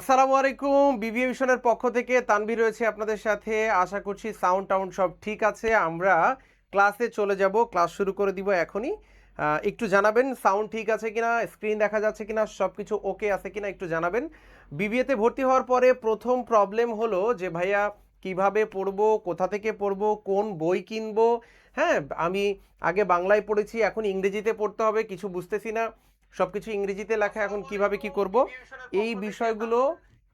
আসসালামু আলাইকুম। বিবিএ মিশনের পক্ষ থেকে তানভীর রয়েছে আপনাদের সাথে। আশা করছি সাউন্ড টাউন্ড সব ঠিক আছে। আমরা ক্লাসে চলে যাব, ক্লাস শুরু করে দিব এখনই। একটু জানাবেন সাউন্ড ঠিক আছে কিনা, স্ক্রিন দেখা যাচ্ছে কিনা, সব কিছু ওকে আছে কিনা একটু জানাবেন। বিবিএতে ভর্তি হওয়ার পরে প্রথম প্রবলেম হলো যে ভাইয়া কিভাবে পড়বো, কোথা থেকে পড়বো, কোন বই কিনবো। হ্যাঁ, আমি আগে বাংলায় পড়েছি, এখন ইংরেজিতে পড়তে হবে, কিছু বুঝতেছি না, সব কিছু ইংরেজিতে লেখা, এখন কিভাবে কি করব। এই বিষয়গুলো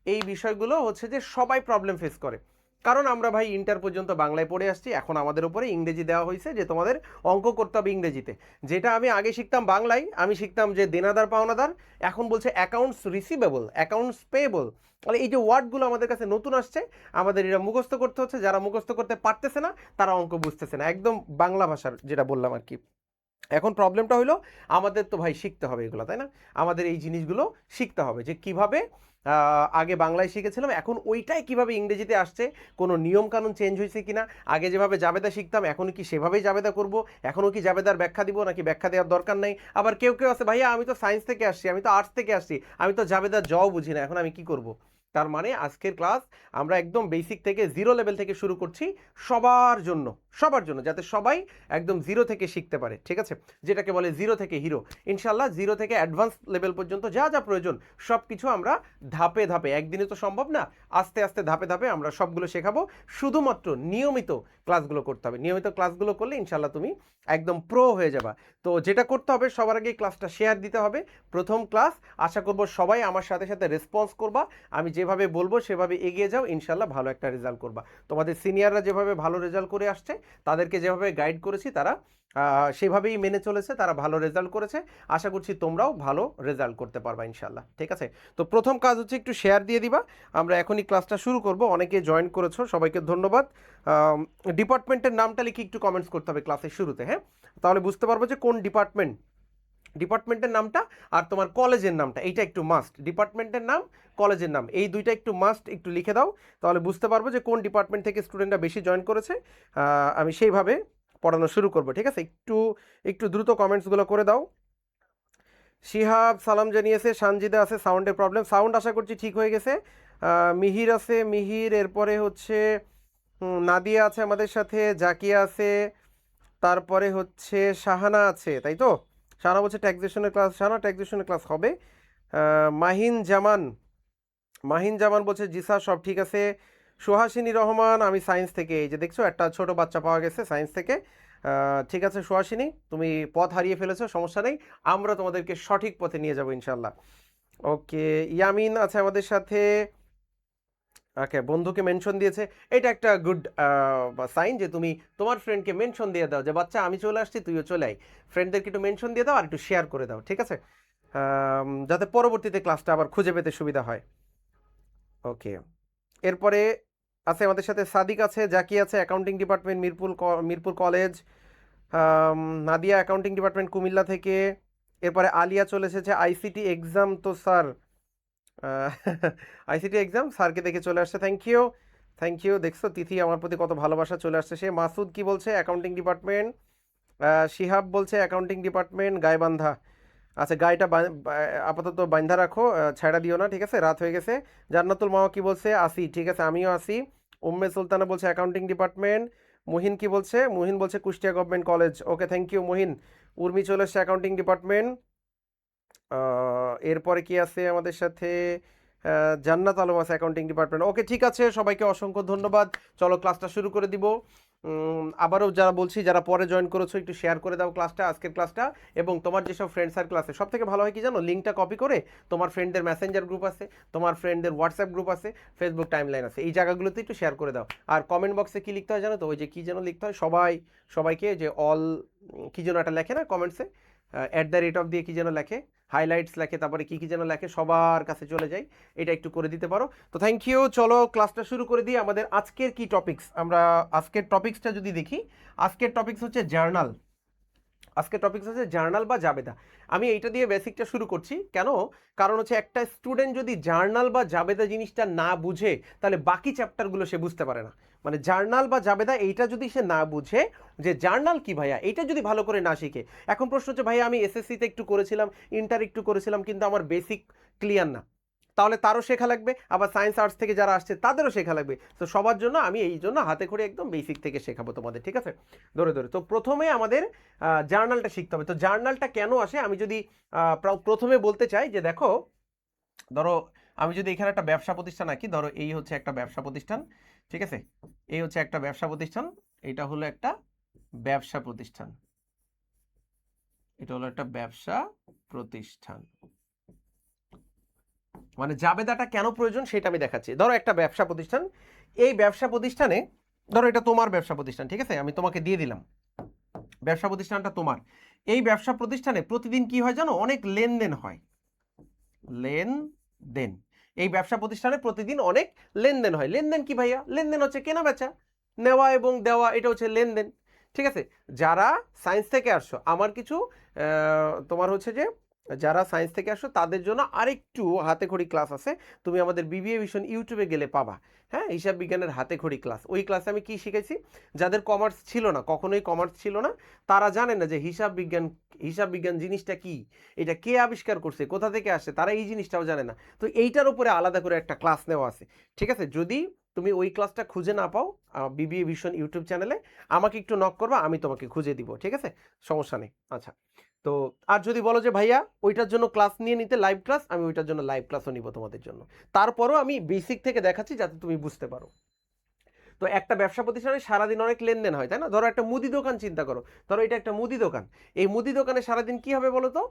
এই বিষয়গুলো হচ্ছে যে সবাই প্রবলেম ফেস করে। কারণ আমরা ভাই ইন্টার পর্যন্ত বাংলায় পড়ে আসছি, এখন আমাদের উপরে ইংরেজি দেওয়া হয়েছে যে তোমাদের অঙ্ক করতে হবে ইংরেজিতে। যেটা আমি আগে শিখতাম বাংলায়, আমি শিখতাম যে দেনাদার পাওনাদার, এখন বলছে অ্যাকাউন্টস রিসিভেবল, অ্যাকাউন্টস পেয়েবল। তাহলে এই যে ওয়ার্ডগুলো আমাদের কাছে নতুন আসছে, আমাদের এটা মুখস্থ করতে হচ্ছে। যারা মুখস্থ করতে পারতেছে না তারা অঙ্ক বুঝতেছে না, একদম বাংলা ভাষার যেটা বললাম আর কি। এখন প্রবলেমটা হলো আমাদের তো ভাই শিখতে হবে এগুলো, তাই না? আমাদের এই জিনিসগুলো শিখতে হবে যে কিভাবে আগে বাংলায় শিখেছিলাম, এখন ওইটাই কিভাবে ইংরেজিতে আসছে, কোনো নিয়ম কানুন চেঞ্জ হয়েছে কিনা। আগে যেভাবে জাবেদা শিখতাম এখনও কি সেভাবেই জাবেদা করব, এখনও কি জাবেদার ব্যাখ্যা দিব নাকি ব্যাখ্যা দেওয়ার দরকার নেই। আবার কেউ কেউ আছে ভাইয়া আমি তো সায়েন্স থেকে আসছি, আমি তো আর্টস থেকে আসছি, আমি তো জাবেদার জও বুঝি না, এখন আমি কি করব। তার মানে আজকের ক্লাস আমরা একদম বেসিক থেকে জিরো লেভেল থেকে শুরু করছি, সবার জন্য, সবার জন্য, যাতে সবাই একদম জিরো থেকে শিখতে পারে, ঠিক আছে? যেটাকে বলে জিরো থেকে হিরো। ইনশাল্লাহ জিরো থেকে অ্যাডভান্স লেভেল পর্যন্ত যা যা প্রয়োজন সব কিছু আমরা ধাপে ধাপে, একদিনে তো সম্ভব না, আস্তে আস্তে ধাপে ধাপে আমরা সবগুলো শেখাবো। শুধুমাত্র নিয়মিত ক্লাসগুলো করতে হবে, নিয়মিত ক্লাসগুলো করলে ইনশাল্লাহ তুমি একদম প্রো হয়ে যাবা। তো যেটা করতে হবে, সবার আগে ক্লাসটা শেয়ার দিতে হবে। প্রথম ক্লাস, আশা করব সবাই আমার সাথে সাথে রেসপন্স করবা, আমি যেভাবে বলবো সেভাবে এগিয়ে যাও, ইনশাল্লাহ ভালো একটা রেজাল্ট করবা। তোমাদের সিনিয়ররা যেভাবে ভালো রেজাল্ট করে আসছে, তাদেরকে যেভাবে গাইড করেছি তারা সেভাবেই মেনে চলেছে, তারা ভালো রেজাল্ট করেছে। আশা করছি তোমরাও ভালো রেজাল্ট করতে পারবা ইনশাল্লাহ, ঠিক আছে? তো প্রথম কাজ হচ্ছে একটু শেয়ার দিয়ে দিবা। আমরা এখনই ক্লাসটা শুরু করব। অনেকে জয়েন করেছো, সবাইকে ধন্যবাদ। ডিপার্টমেন্টের নামটা লিখে একটু কমেন্টস করতে হবে ক্লাসের শুরুতে, হ্যাঁ? তাহলে বুঝতে পারবো যে কোন ডিপার্টমেন্ট, ডিপার্টমেন্টের নামটা আর তোমার কলেজের নামটা, এইটা একটু মাস্ট। ডিপার্টমেন্টের নাম, কলেজের নাম, এই দুইটা একটু মাস্ট, একটু লিখে দাও। তাহলে বুঝতে পারবো যে কোন ডিপার্টমেন্ট থেকে স্টুডেন্টরা বেশি জয়েন করেছে। আমি সেইভাবে পড়ানো শুরু করব, ঠিক আছে? একটু একটু দ্রুত কমেন্টসগুলো করে দাও। শিহাব সালাম জানিয়েছে, সানজিদা আছে, সাউন্ডের প্রবলেম, সাউন্ড আশা করছি ঠিক হয়ে গেছে। মিহির আছে, মিহির, এরপরে হচ্ছে নাদিয়া আছে আমাদের সাথে, জাকিয়া আছে, তারপরে হচ্ছে শাহানা আছে, তাই তো? শাহানা বলছে ট্যাক্সেশনের ক্লাস, শাহানা ট্যাক্সেশনের ক্লাস হবে। মাহিন জামান, মাহিন জামান বলছে জি স্যার সব ঠিক আছে। সুহাসিনী রহমান, আমি সায়েন্স থেকে, এই যে দেখছো একটা ছোট বাচ্চা পাওয়া গেছে সায়েন্স থেকে। ঠিক আছে সুহাসিনী, তুমি পথ হারিয়ে ফেলেছো, সমস্যা নেই, আমরা তোমাদেরকে সঠিক পথে নিয়ে যাবো ইনশাল্লাহ। ওকে, ইয়ামিন আছে আমাদের সাথে। ওকে, বন্ধুকে মেনশন দিয়েছে, এটা একটা গুড সাইন যে তুমি তোমার ফ্রেন্ডকে মেনশন দিয়ে দাও যে বাচ্চা আমি চলে আসছি, তুইও চলে আয়। ফ্রেন্ডদেরকে একটু মেনশন দিয়ে দাও আর একটু শেয়ার করে দাও, ঠিক আছে? যাতে পরবর্তীতে ক্লাসটা আবার খুঁজে পেতে সুবিধা হয়। ওকে, এরপরে আছে আমাদের সাথে সাদিক আছে, জাকি আছে, accounting department Mirpur college. Nadia accounting department Comilla থেকে। এরপরে আলিয়া চলে এসেছে, আইসিটি এক্সাম তো স্যার, আইসিটি এক্সাম স্যারকে দেখে চলে আসছে, থ্যাংক ইউ, থ্যাংক ইউ। দেখছো তিথি আমার প্রতি কত ভালোবাসা চলে আসছে সে। মাসুদ কি বলছে, অ্যাকাউন্টিং ডিপার্টমেন্ট। শিহাব বলছে অ্যাকাউন্টিং ডিপার্টমেন্ট গাইবান্ধা। আচ্ছা, গাড়িটা আপাতত বান্ধা রাখো, ছেড়া দিও না, ঠিক আছে? রাত হয়ে গেছে। জান্নাতুল মাওয়া কি বলছে, আসি, ঠিক আছে আমিও আসি। উম্মে সুলতানা বলছে অ্যাকাউন্টিং ডিপার্টমেন্ট। মুহিন কি বলছে, মুহিন বলছে Kushtia government college. Okay, thank you Muhin. Urmi চলে এসছে অ্যাকাউন্টিং ডিপার্টমেন্ট। এরপরে কি আছে আমাদের সাথে, জান্নাত আলম আছে অ্যাকাউন্টিং ডিপার্টমেন্ট। ওকে, ঠিক আছে, সবাইকে অসংখ্য ধন্যবাদ। চলো ক্লাসটা শুরু করে দিব। আবারও যারা বলছি, যারা পরে জয়েন করেছো একটু শেয়ার করে দাও ক্লাসটা, আজকের ক্লাসটা। এবং তোমার যেসব ফ্রেন্ড সার্কেল আছে, সব থেকে ভালো হয় কি জানো, লিঙ্কটা কপি করে তোমার ফ্রেন্ডদের মেসেঞ্জার গ্রুপ আছে, তোমার ফ্রেন্ডদের হোয়াটসঅ্যাপ গ্রুপ আছে, ফেসবুক টাইমলাইন আছে, এই জায়গাগুলোতে একটু শেয়ার করে দাও। আর কমেন্ট বক্সে কি লিখতে হয় জানো তো, ওই যে কি যেন লিখতে হয়, সবাইকে যে অল কি যেন একটা লেখে না কমেন্টসে, @ দিয়ে কি যেন লেখে, হাইলাইটস লেখে, তারপরে কি কি যেন লেখে, সবার কাছে চলে যায়, এটা একটু করে দিতে পারো তো। Thank you. চলো ক্লাসটা শুরু করে দিই। আমাদের আজকের কি টপিকস, আমরা আজকের টপিক্সটা যদি দেখি, আজকের টপিক্স হচ্ছে জার্নাল। আজকের টপিকস হচ্ছে জার্নাল বা জাবেদা। আমি এইটা দিয়ে বেসিকটা শুরু করছি কেন, কারণ হচ্ছে একটা স্টুডেন্ট যদি জার্নাল বা জাবেদা জিনিসটা না বুঝে, তাহলে বাকি চ্যাপ্টারগুলো সে বুঝতে পারে না। মানে জার্নাল বা জাবেদা এইটা যদি সে না বুঝে, যে জার্নাল কি ভাইয়া, এইটা যদি ভালো করে না শিখে। এখন প্রশ্ন হচ্ছে ভাইয়া আমি এসএসসিতে একটু করেছিলাম, ইন্টার একটু করেছিলাম, কিন্তু আমার বেসিক ক্লিয়ার না, তাহলে তারও শেখা লাগবে, আবার সায়েন্স আর্টস থেকে যারা আসছে তাদেরও শেখা লাগবে। তো সবার জন্য আমি এই জন্য হাতে করে একদম বেসিক থেকে শেখাবো তোমাদের, ঠিক আছে, ধরে ধরে। তো প্রথমে আমাদের জার্নালটা শিখতে হবে। তো জার্নালটা কেন আসে আমি যদি প্রথমে বলতে চাই যে দেখো, ধরো আমি যদি এখানে একটা ব্যবসা প্রতিষ্ঠান আঁকি, ধরো এই হচ্ছে একটা ব্যবসা প্রতিষ্ঠান, ঠিক আছে, এই হচ্ছে একটা ব্যবসা প্রতিষ্ঠান, এটা হলো একটা ব্যবসা প্রতিষ্ঠান, এটা হলো একটা ব্যবসা প্রতিষ্ঠান। মানে জাবেদাটা কেন প্রয়োজন সেটা আমি দেখাচ্ছি। ধরো একটা ব্যবসা প্রতিষ্ঠান, এই ব্যবসা প্রতিষ্ঠানে, ধরো এটা তোমার ব্যবসা প্রতিষ্ঠান, ঠিক আছে, আমি তোমাকে দিয়ে দিলাম ব্যবসা প্রতিষ্ঠানটা তোমার। এই ব্যবসা প্রতিষ্ঠানে প্রতিদিন কি হয় জানো, অনেক লেনদেন হয়, লেনদেন। এই ব্যবসা প্রতিষ্ঠানে প্রতিদিন অনেক লেনদেন হয়। লেনদেন কি ভাইয়া? লেনদেন হচ্ছে কেনা বেচা, নেওয়া এবং দেওয়া, এটা হচ্ছে লেনদেন, ঠিক আছে। যারা সায়েন্স থেকে আসছো, আমার কিছু তোমার হচ্ছে যে যারা সায়েন্স থেকে আসো তাদের জন্য আরেকটু হাতেখড়ি ক্লাস আছে, তুমি আমাদের বিবিএ ভিশন ইউটিউবে গেলে পাবা। হ্যাঁ, হিসাব বিজ্ঞানের হাতেখড়ি ক্লাস। ওই ক্লাসে আমি কি শিখেছি, যাদের কমার্স ছিল না, কখনোই কমার্স ছিল না, তারা জানে না যে হিসাব বিজ্ঞান জিনিসটা কি, এটা কে আবিষ্কার করছে, কোথা থেকে আসে, তারা এই জিনিসটাও জানে না। তো এইটার উপরে আলাদা করে একটা ক্লাস নেওয়া আছে, ঠিক আছে। যদি তুমি ওই ক্লাসটা খুঁজে না পাও বিবিএ ভিশন ইউটিউব চ্যানেলে, আমাকে একটু নক করবা, আমি তোমাকে খুঁজে দিব, ঠিক আছে, সমস্যা নেই। আচ্ছা, তো আর যদি বলো যে ভাইয়া ওইটার জন্য ক্লাস নিয়ে নিতে, লাইভ ক্লাস, আমি ওইটার জন্য লাইভ ক্লাসও নিব তোমাদের জন্য। তারপরও আমি বেসিক থেকে দেখাচ্ছি যাতে তুমি বুঝতে পারো। তো একটা ব্যবসা প্রতিষ্ঠানে সারাদিন অনেক লেনদেন হয়, তাই না? ধরো একটা মুদি দোকান চিন্তা করো, ধরো এটা একটা মুদি দোকান। এই মুদি দোকানে সারাদিন কি হবে বলো তো?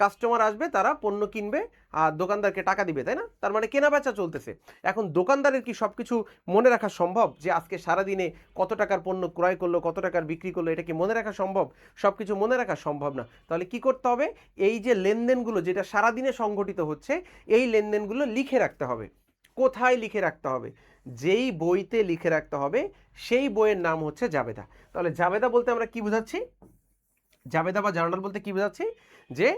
কাস্টমার আসবে, তারা পণ্য কিনবে আর দোকানদারকে টাকা দিবে, তাই না? তার মানে কেনা বেচা চলতেছে। এখন দোকানদারের কি সব কিছু মনে রাখা সম্ভব, যে আজকে সারাদিনে কত টাকার পণ্য ক্রয় করলো, কত টাকার বিক্রি করলো, এটা কি মনে রাখা সম্ভব? সব কিছু মনে রাখা সম্ভব না। তাহলে কি করতে হবে? এই যে লেনদেনগুলো যেটা সারাদিনে সংঘটিত হচ্ছে, এই লেনদেনগুলো লিখে রাখতে হবে। কোথায় লিখে রাখতে হবে? যেই বইতে লিখে রাখতে হবে, সেই বইয়ের নাম হচ্ছে জাবেদা। তাহলে জাবেদা বলতে আমরা কি বোঝাচ্ছি? জাবেদা বা জার্নাল বলতে কি বোঝাচ্ছি? যে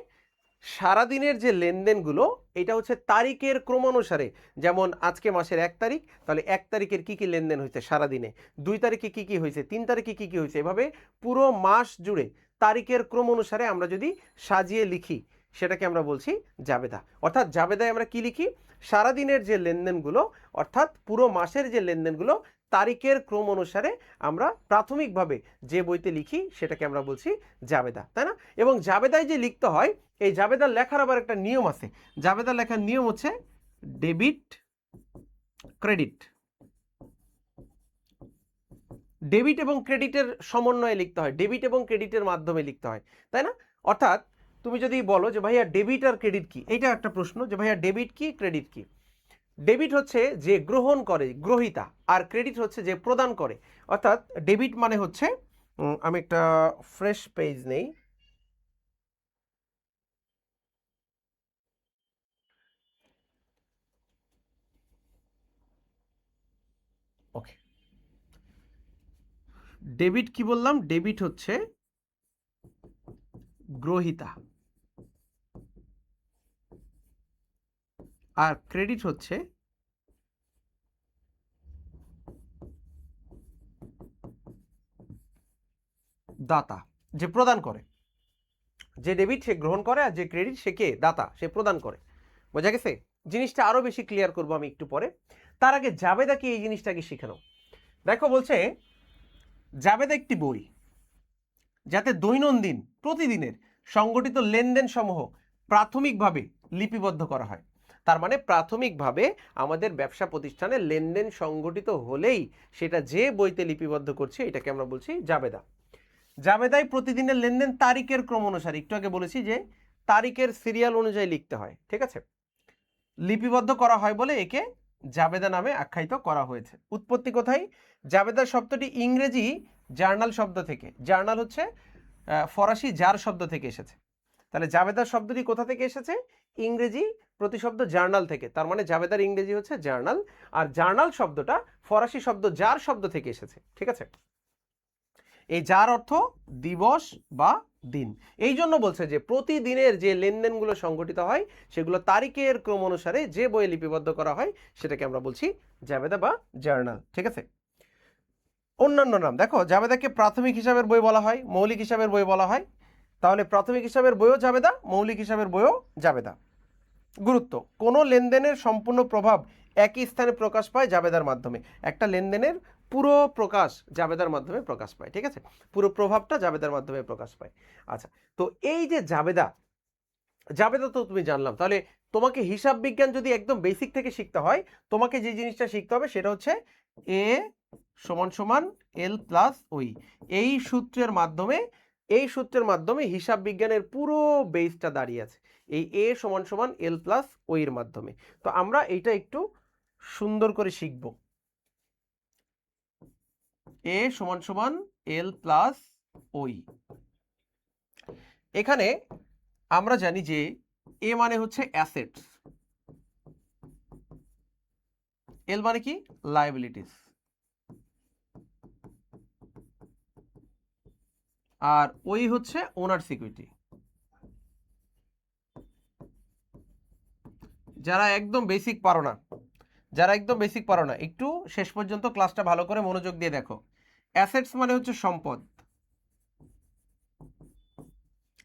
সারাদিনের যে লেনদেনগুলো, এটা হচ্ছে তারিখের ক্রমানুসারে। যেমন আজকে মাসের 1 তারিখ, তাহলে 1 তারিখের কি কি লেনদেন হয়েছে সারাদিনে, 2 তারিখে কি কি হয়েছে, 3 তারিখে কি কি হয়েছে, এভাবে পুরো মাস জুড়ে তারিখের ক্রম অনুসারে আমরা যদি সাজিয়ে লিখি, সেটাকে আমরা বলছি জাবেদা। অর্থাৎ জাবেদায় আমরা কি লিখি? সারাদিনের যে লেনদেনগুলো, অর্থাৎ পুরো মাসের যে লেনদেনগুলো, তারিখের ক্রম অনুসারে আমরা প্রাথমিকভাবে যে বইতে লিখি সেটাকে আমরা বলছি জাবেদা, তাই না? এবং জাবেদায় যে লিখতে হয়, এই জাবেদার লেখার আবার একটা নিয়ম আছে। জাবেদার লেখার নিয়ম হচ্ছে ডেবিট ক্রেডিট। ডেবিট এবং ক্রেডিটের সমন্বয়ে লিখতে হয়, ডেবিট এবং ক্রেডিটের মাধ্যমে লিখতে হয়, তাই না? অর্থাৎ তুমি যদি বলো যে ভাইয়া ডেবিট আর ক্রেডিট কি, এইটা একটা প্রশ্ন, যে ভাইয়া ডেবিট কি, ক্রেডিট কি? ডেবিট হচ্ছে যে গ্রহণ করে, গ্রহীতা, আর ক্রেডিট হচ্ছে যে প্রদান করে। অর্থাৎ ডেবিট মানে হচ্ছে, আমি একটা ফ্রেশ পেজ নেই, ওকে। ডেবিট কি বললাম? ডেবিট হচ্ছে গ্রহীতা, আর ক্রেডিট হচ্ছে দাতা, যে প্রদান করে। যে ডেবিট সে গ্রহণ করে, আর যে ক্রেডিট সে কে? দাতা, সে প্রদান করে। বোঝা গেছে? জিনিসটা আরো বেশি ক্লিয়ার করবো আমি একটু পরে। তার আগে জাবেদা কি, এই জিনিসটাকে শিখানো। দেখো বলছে জাবেদা একটি বই যাতে দৈনন্দিন প্রতিদিনের সংগঠিত লেনদেন সমূহ প্রাথমিকভাবে লিপিবদ্ধ করা হয়। তার মানে প্রাথমিকভাবে আমাদের ব্যবসা প্রতিষ্ঠানে লেনদেন সংগঠিত হলেই সেটা যে বইতে লিপিবদ্ধ করছে, এটাকে আমরা বলছি জাবেদা। জাবেদায় প্রতিদিনের লেনদেন তারিখের ক্রম অনুসারে, একটু আগে বলেছি যে তারিখের সিরিয়াল অনুযায়ী লিখতে হয়, ঠিক আছে, লিপিবদ্ধ করা হয় বলে একে জাবেদা নামে আখ্যায়িত করা হয়েছে। উৎপত্তি কোথায়? জাবেদা শব্দটি ইংরেজি জার্নাল শব্দ থেকে, জার্নাল হচ্ছে ফরাসি জার শব্দ থেকে এসেছে। তাহলে জাবেদা শব্দটি কোথা থেকে এসেছে? ইংরেজি প্রতিশব্দ জার্নাল থেকে। তার মানে জাবেদার ইংরেজি হচ্ছে জার্নাল, আর জার্নাল শব্দটা ফরাসি শব্দ জার শব্দ থেকে এসেছে, ঠিক আছে। এই যার অর্থ দিবস বা দিন। এই জন্য বলছে যে প্রতিদিনের যে লেনদেনগুলো সংগঠিত হয়, সেগুলো তারিখের ক্রম অনুসারে যে বইয়ে লিপিবদ্ধ করা হয়, সেটাকে আমরা বলছি জাবেদা বা জার্নাল, ঠিক আছে। অন্যান্য নাম দেখো, জাবেদাকে প্রাথমিক হিসাবের বই বলা হয়, মৌলিক হিসাবের বই বলা হয়। তাহলে প্রাথমিক হিসাবের বইও জাবেদা, মৌলিক হিসাবের বইও জাবেদা। গুরুত্ব, কোনো লেনদেনের সম্পূর্ণ প্রভাব একই স্থানে প্রকাশ পায় জাবেদার মাধ্যমে। একটা লেনদেনের পুরো প্রকাশ জাবেদার মাধ্যমে প্রকাশ পায়, ঠিক আছে, পুরো প্রভাবটা জাবেদার মাধ্যমে প্রকাশ পায়। আচ্ছা, তো এই যে জাবেদা, জাবেদা তো তুমি জানলাম, তাহলে তোমাকে হিসাব বিজ্ঞান যদি একদম বেসিক থেকে শিখতে হয়, তোমাকে যে জিনিসটা শিখতে হবে সেটা হচ্ছে এ সমান সমান এল প্লাস ওই। এই সূত্রের মাধ্যমে হিসাব বিজ্ঞানের পুরো বেসটা দাঁড়িয়ে আছে এই এ সমান সমান এল প্লাস ওই এর মাধ্যমে। তো আমরা এইটা একটু সুন্দর করে শিখব। এ সমান সমান এল প্লাস ওই। এখানে আমরা জানি যে এ মানে হচ্ছে অ্যাসেটস, এল মানে কি লায়াবিলিটিস, আর ওই হচ্ছে ওনার সিকিউরিটি। যারা একদম বেসিক পারো না একটু শেষ পর্যন্ত ক্লাসটা ভালো করে মনোযোগ দিয়ে দেখো। অ্যাসেটস মানে হচ্ছে সম্পদ,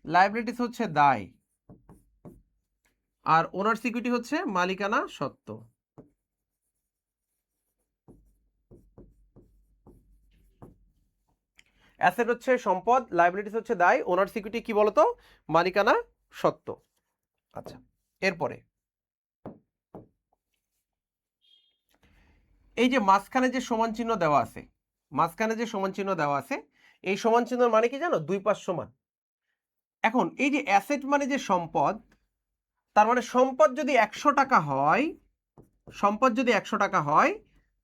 লায়াবিলিটিস হচ্ছে দায়, আর ওনার সিকিউরিটি হচ্ছে মালিকানা সত্ত্ব। অ্যাসেট হচ্ছে সম্পদ, লায়াবিলিটিস হচ্ছে দায়, ওনার সিকিউরিটি কি বলতো, মালিকানা সত্ত্ব। আচ্ছা, এরপরে এই যে মাঝখানে যে সমান চিহ্ন দেওয়া আছে, এই সমান চিহ্নের মানে কি জানো, দুই পাশ সমান। এখন এই যে অ্যাসেট মানে যে সম্পদ, তার মানে সম্পদ যদি 100 টাকা হয়,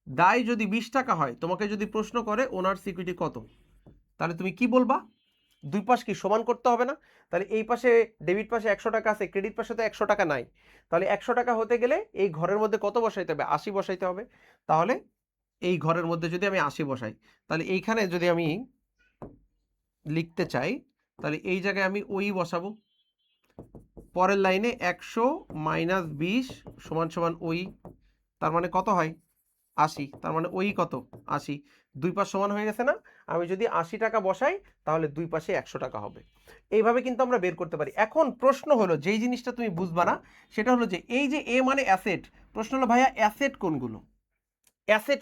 দায় যদি 20 টাকা হয়, তোমাকে যদি প্রশ্ন করে ওনার সিকিউরিটি কত, তাহলে তুমি কি বলবা? দুই পাশ কি সমান করতে হবে না? তাহলে এই পাশে ডেবিট পাশে 100 টাকা আছে, ক্রেডিট পাশে তো 100 টাকা নাই, তাহলে 100 টাকা হতে গেলে এই ঘরের মধ্যে কত বসাইতে হবে? 80 বসাইতে হবে। তাহলে এই ঘরের মধ্যে যদি আমি 80 বসাই, তাহলে এইখানে যদি আমি লিখতে চাই, তাহলে এই জায়গায় আমি ওই বসাবো। পরের লাইনে 100 মাইনাস 20 সমান সমান ওই, তার মানে কত হয়? 80। তার মানে ওই কত? 80। দুই পাশ সমান হয়ে গেছে না? আমি যদি 80 টাকা বসাই তাহলে দুই পাশে 100 টাকা হবে। এইভাবে কিন্তু আমরা বের করতে পারি। এখন প্রশ্ন হলো, যেই জিনিসটা তুমি বুঝবা না সেটা হলো যে এই যে এ মানে অ্যাসেট, প্রশ্ন হলো ভাইয়া অ্যাসেট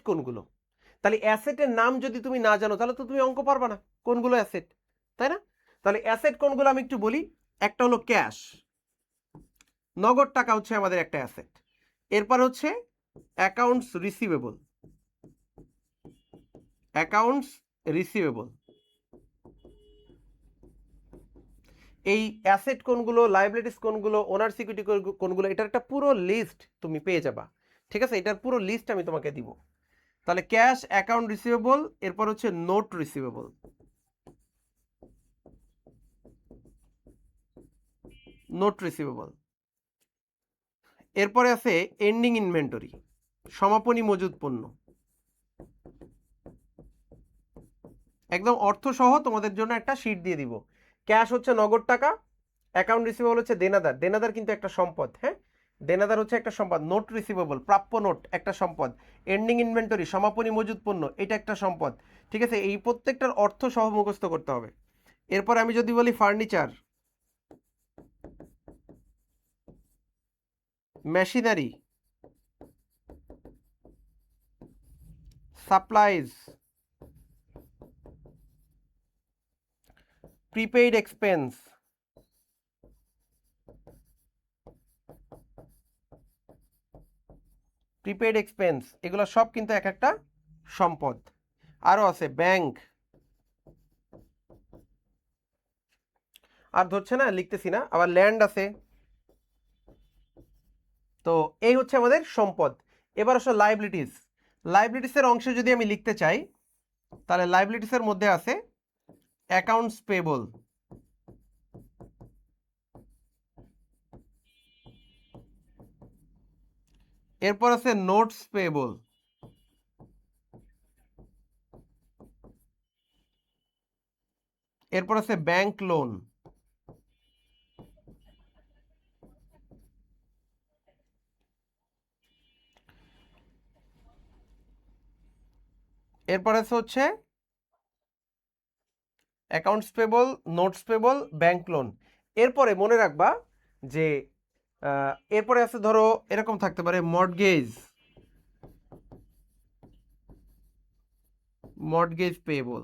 কোনগুলো? তাহলে অ্যাসেটের নাম যদি তুমি না জানো তাহলে তো তুমি অঙ্ক পারবা না, কোনগুলো অ্যাসেট, তাই না? তাহলে অ্যাসেট কোনগুলো আমি একটু বলি। একটা হলো ক্যাশ, নগদ টাকা হচ্ছে আমাদের একটা অ্যাসেট। এরপর হচ্ছে অ্যাকাউন্টস রিসিভেবল। এই অ্যাসেট কোনগুলো, লায়াবিলিটিস কোনগুলো, ওনার সিকিউরিটি কোনগুলো, এটার একটা পুরো লিস্ট তুমি পেয়ে যাবা, ঠিক আছে? এটার পুরো লিস্ট আমি তোমাকে দিব। তাহলে ক্যাশ, অ্যাকাউন্ট রিসিভেবল, এরপর হচ্ছে নোট রিসিভেবল, এরপরে আছে এন্ডিং ইনভেন্টরি, সমাপনী মজুদ পণ্য। একদম অর্থ সহ তোমাদের জন্য একটা শীট দিয়ে দিব। ক্যাশ হচ্ছে নগদ টাকা, অ্যাকাউন্ট রিসিভেবল হচ্ছে দেনাদার কিন্তু একটা সম্পদ, হ্যাঁ, দেনাদার হচ্ছে একটা সম্পদ। নোট রিসিভেবল প্রাপ্য নোট একটা সম্পদ। এন্ডিং ইনভেন্টরি সমাপনী মজুদ পণ্য, এটা একটা সম্পদ, ঠিক আছে? এই প্রত্যেকটার অর্থ সহ মুখস্থ করতে হবে। এরপর আমি যদি বলি furniture, machinery, supplies, prepaid expense, এগুলো সব কিন্তু এক একটা সম্পদ। আরও আছে ব্যাংক, আর ধরছে না, লিখতেছি না, আবার ল্যান্ড আছে। তো এই হচ্ছে আমাদের সম্পদ। এবার আসলে লাইবিলিটিসের অংশে যদি আমি লিখতে চাই, তাহলে লাইবিলিটিসের মধ্যে আছে অ্যাকাউন্টস পেবল, এরপর আছে নোটস পেবল, এরপর আছে ব্যাংক লোন, এরপর আছে হচ্ছে accounts payable, notes payable, bank loan. এরপরে মনে রাখবা যে এরপরে আছে ধরো এরকম থাকতে পারে মর্টগেজ পেয়েবল।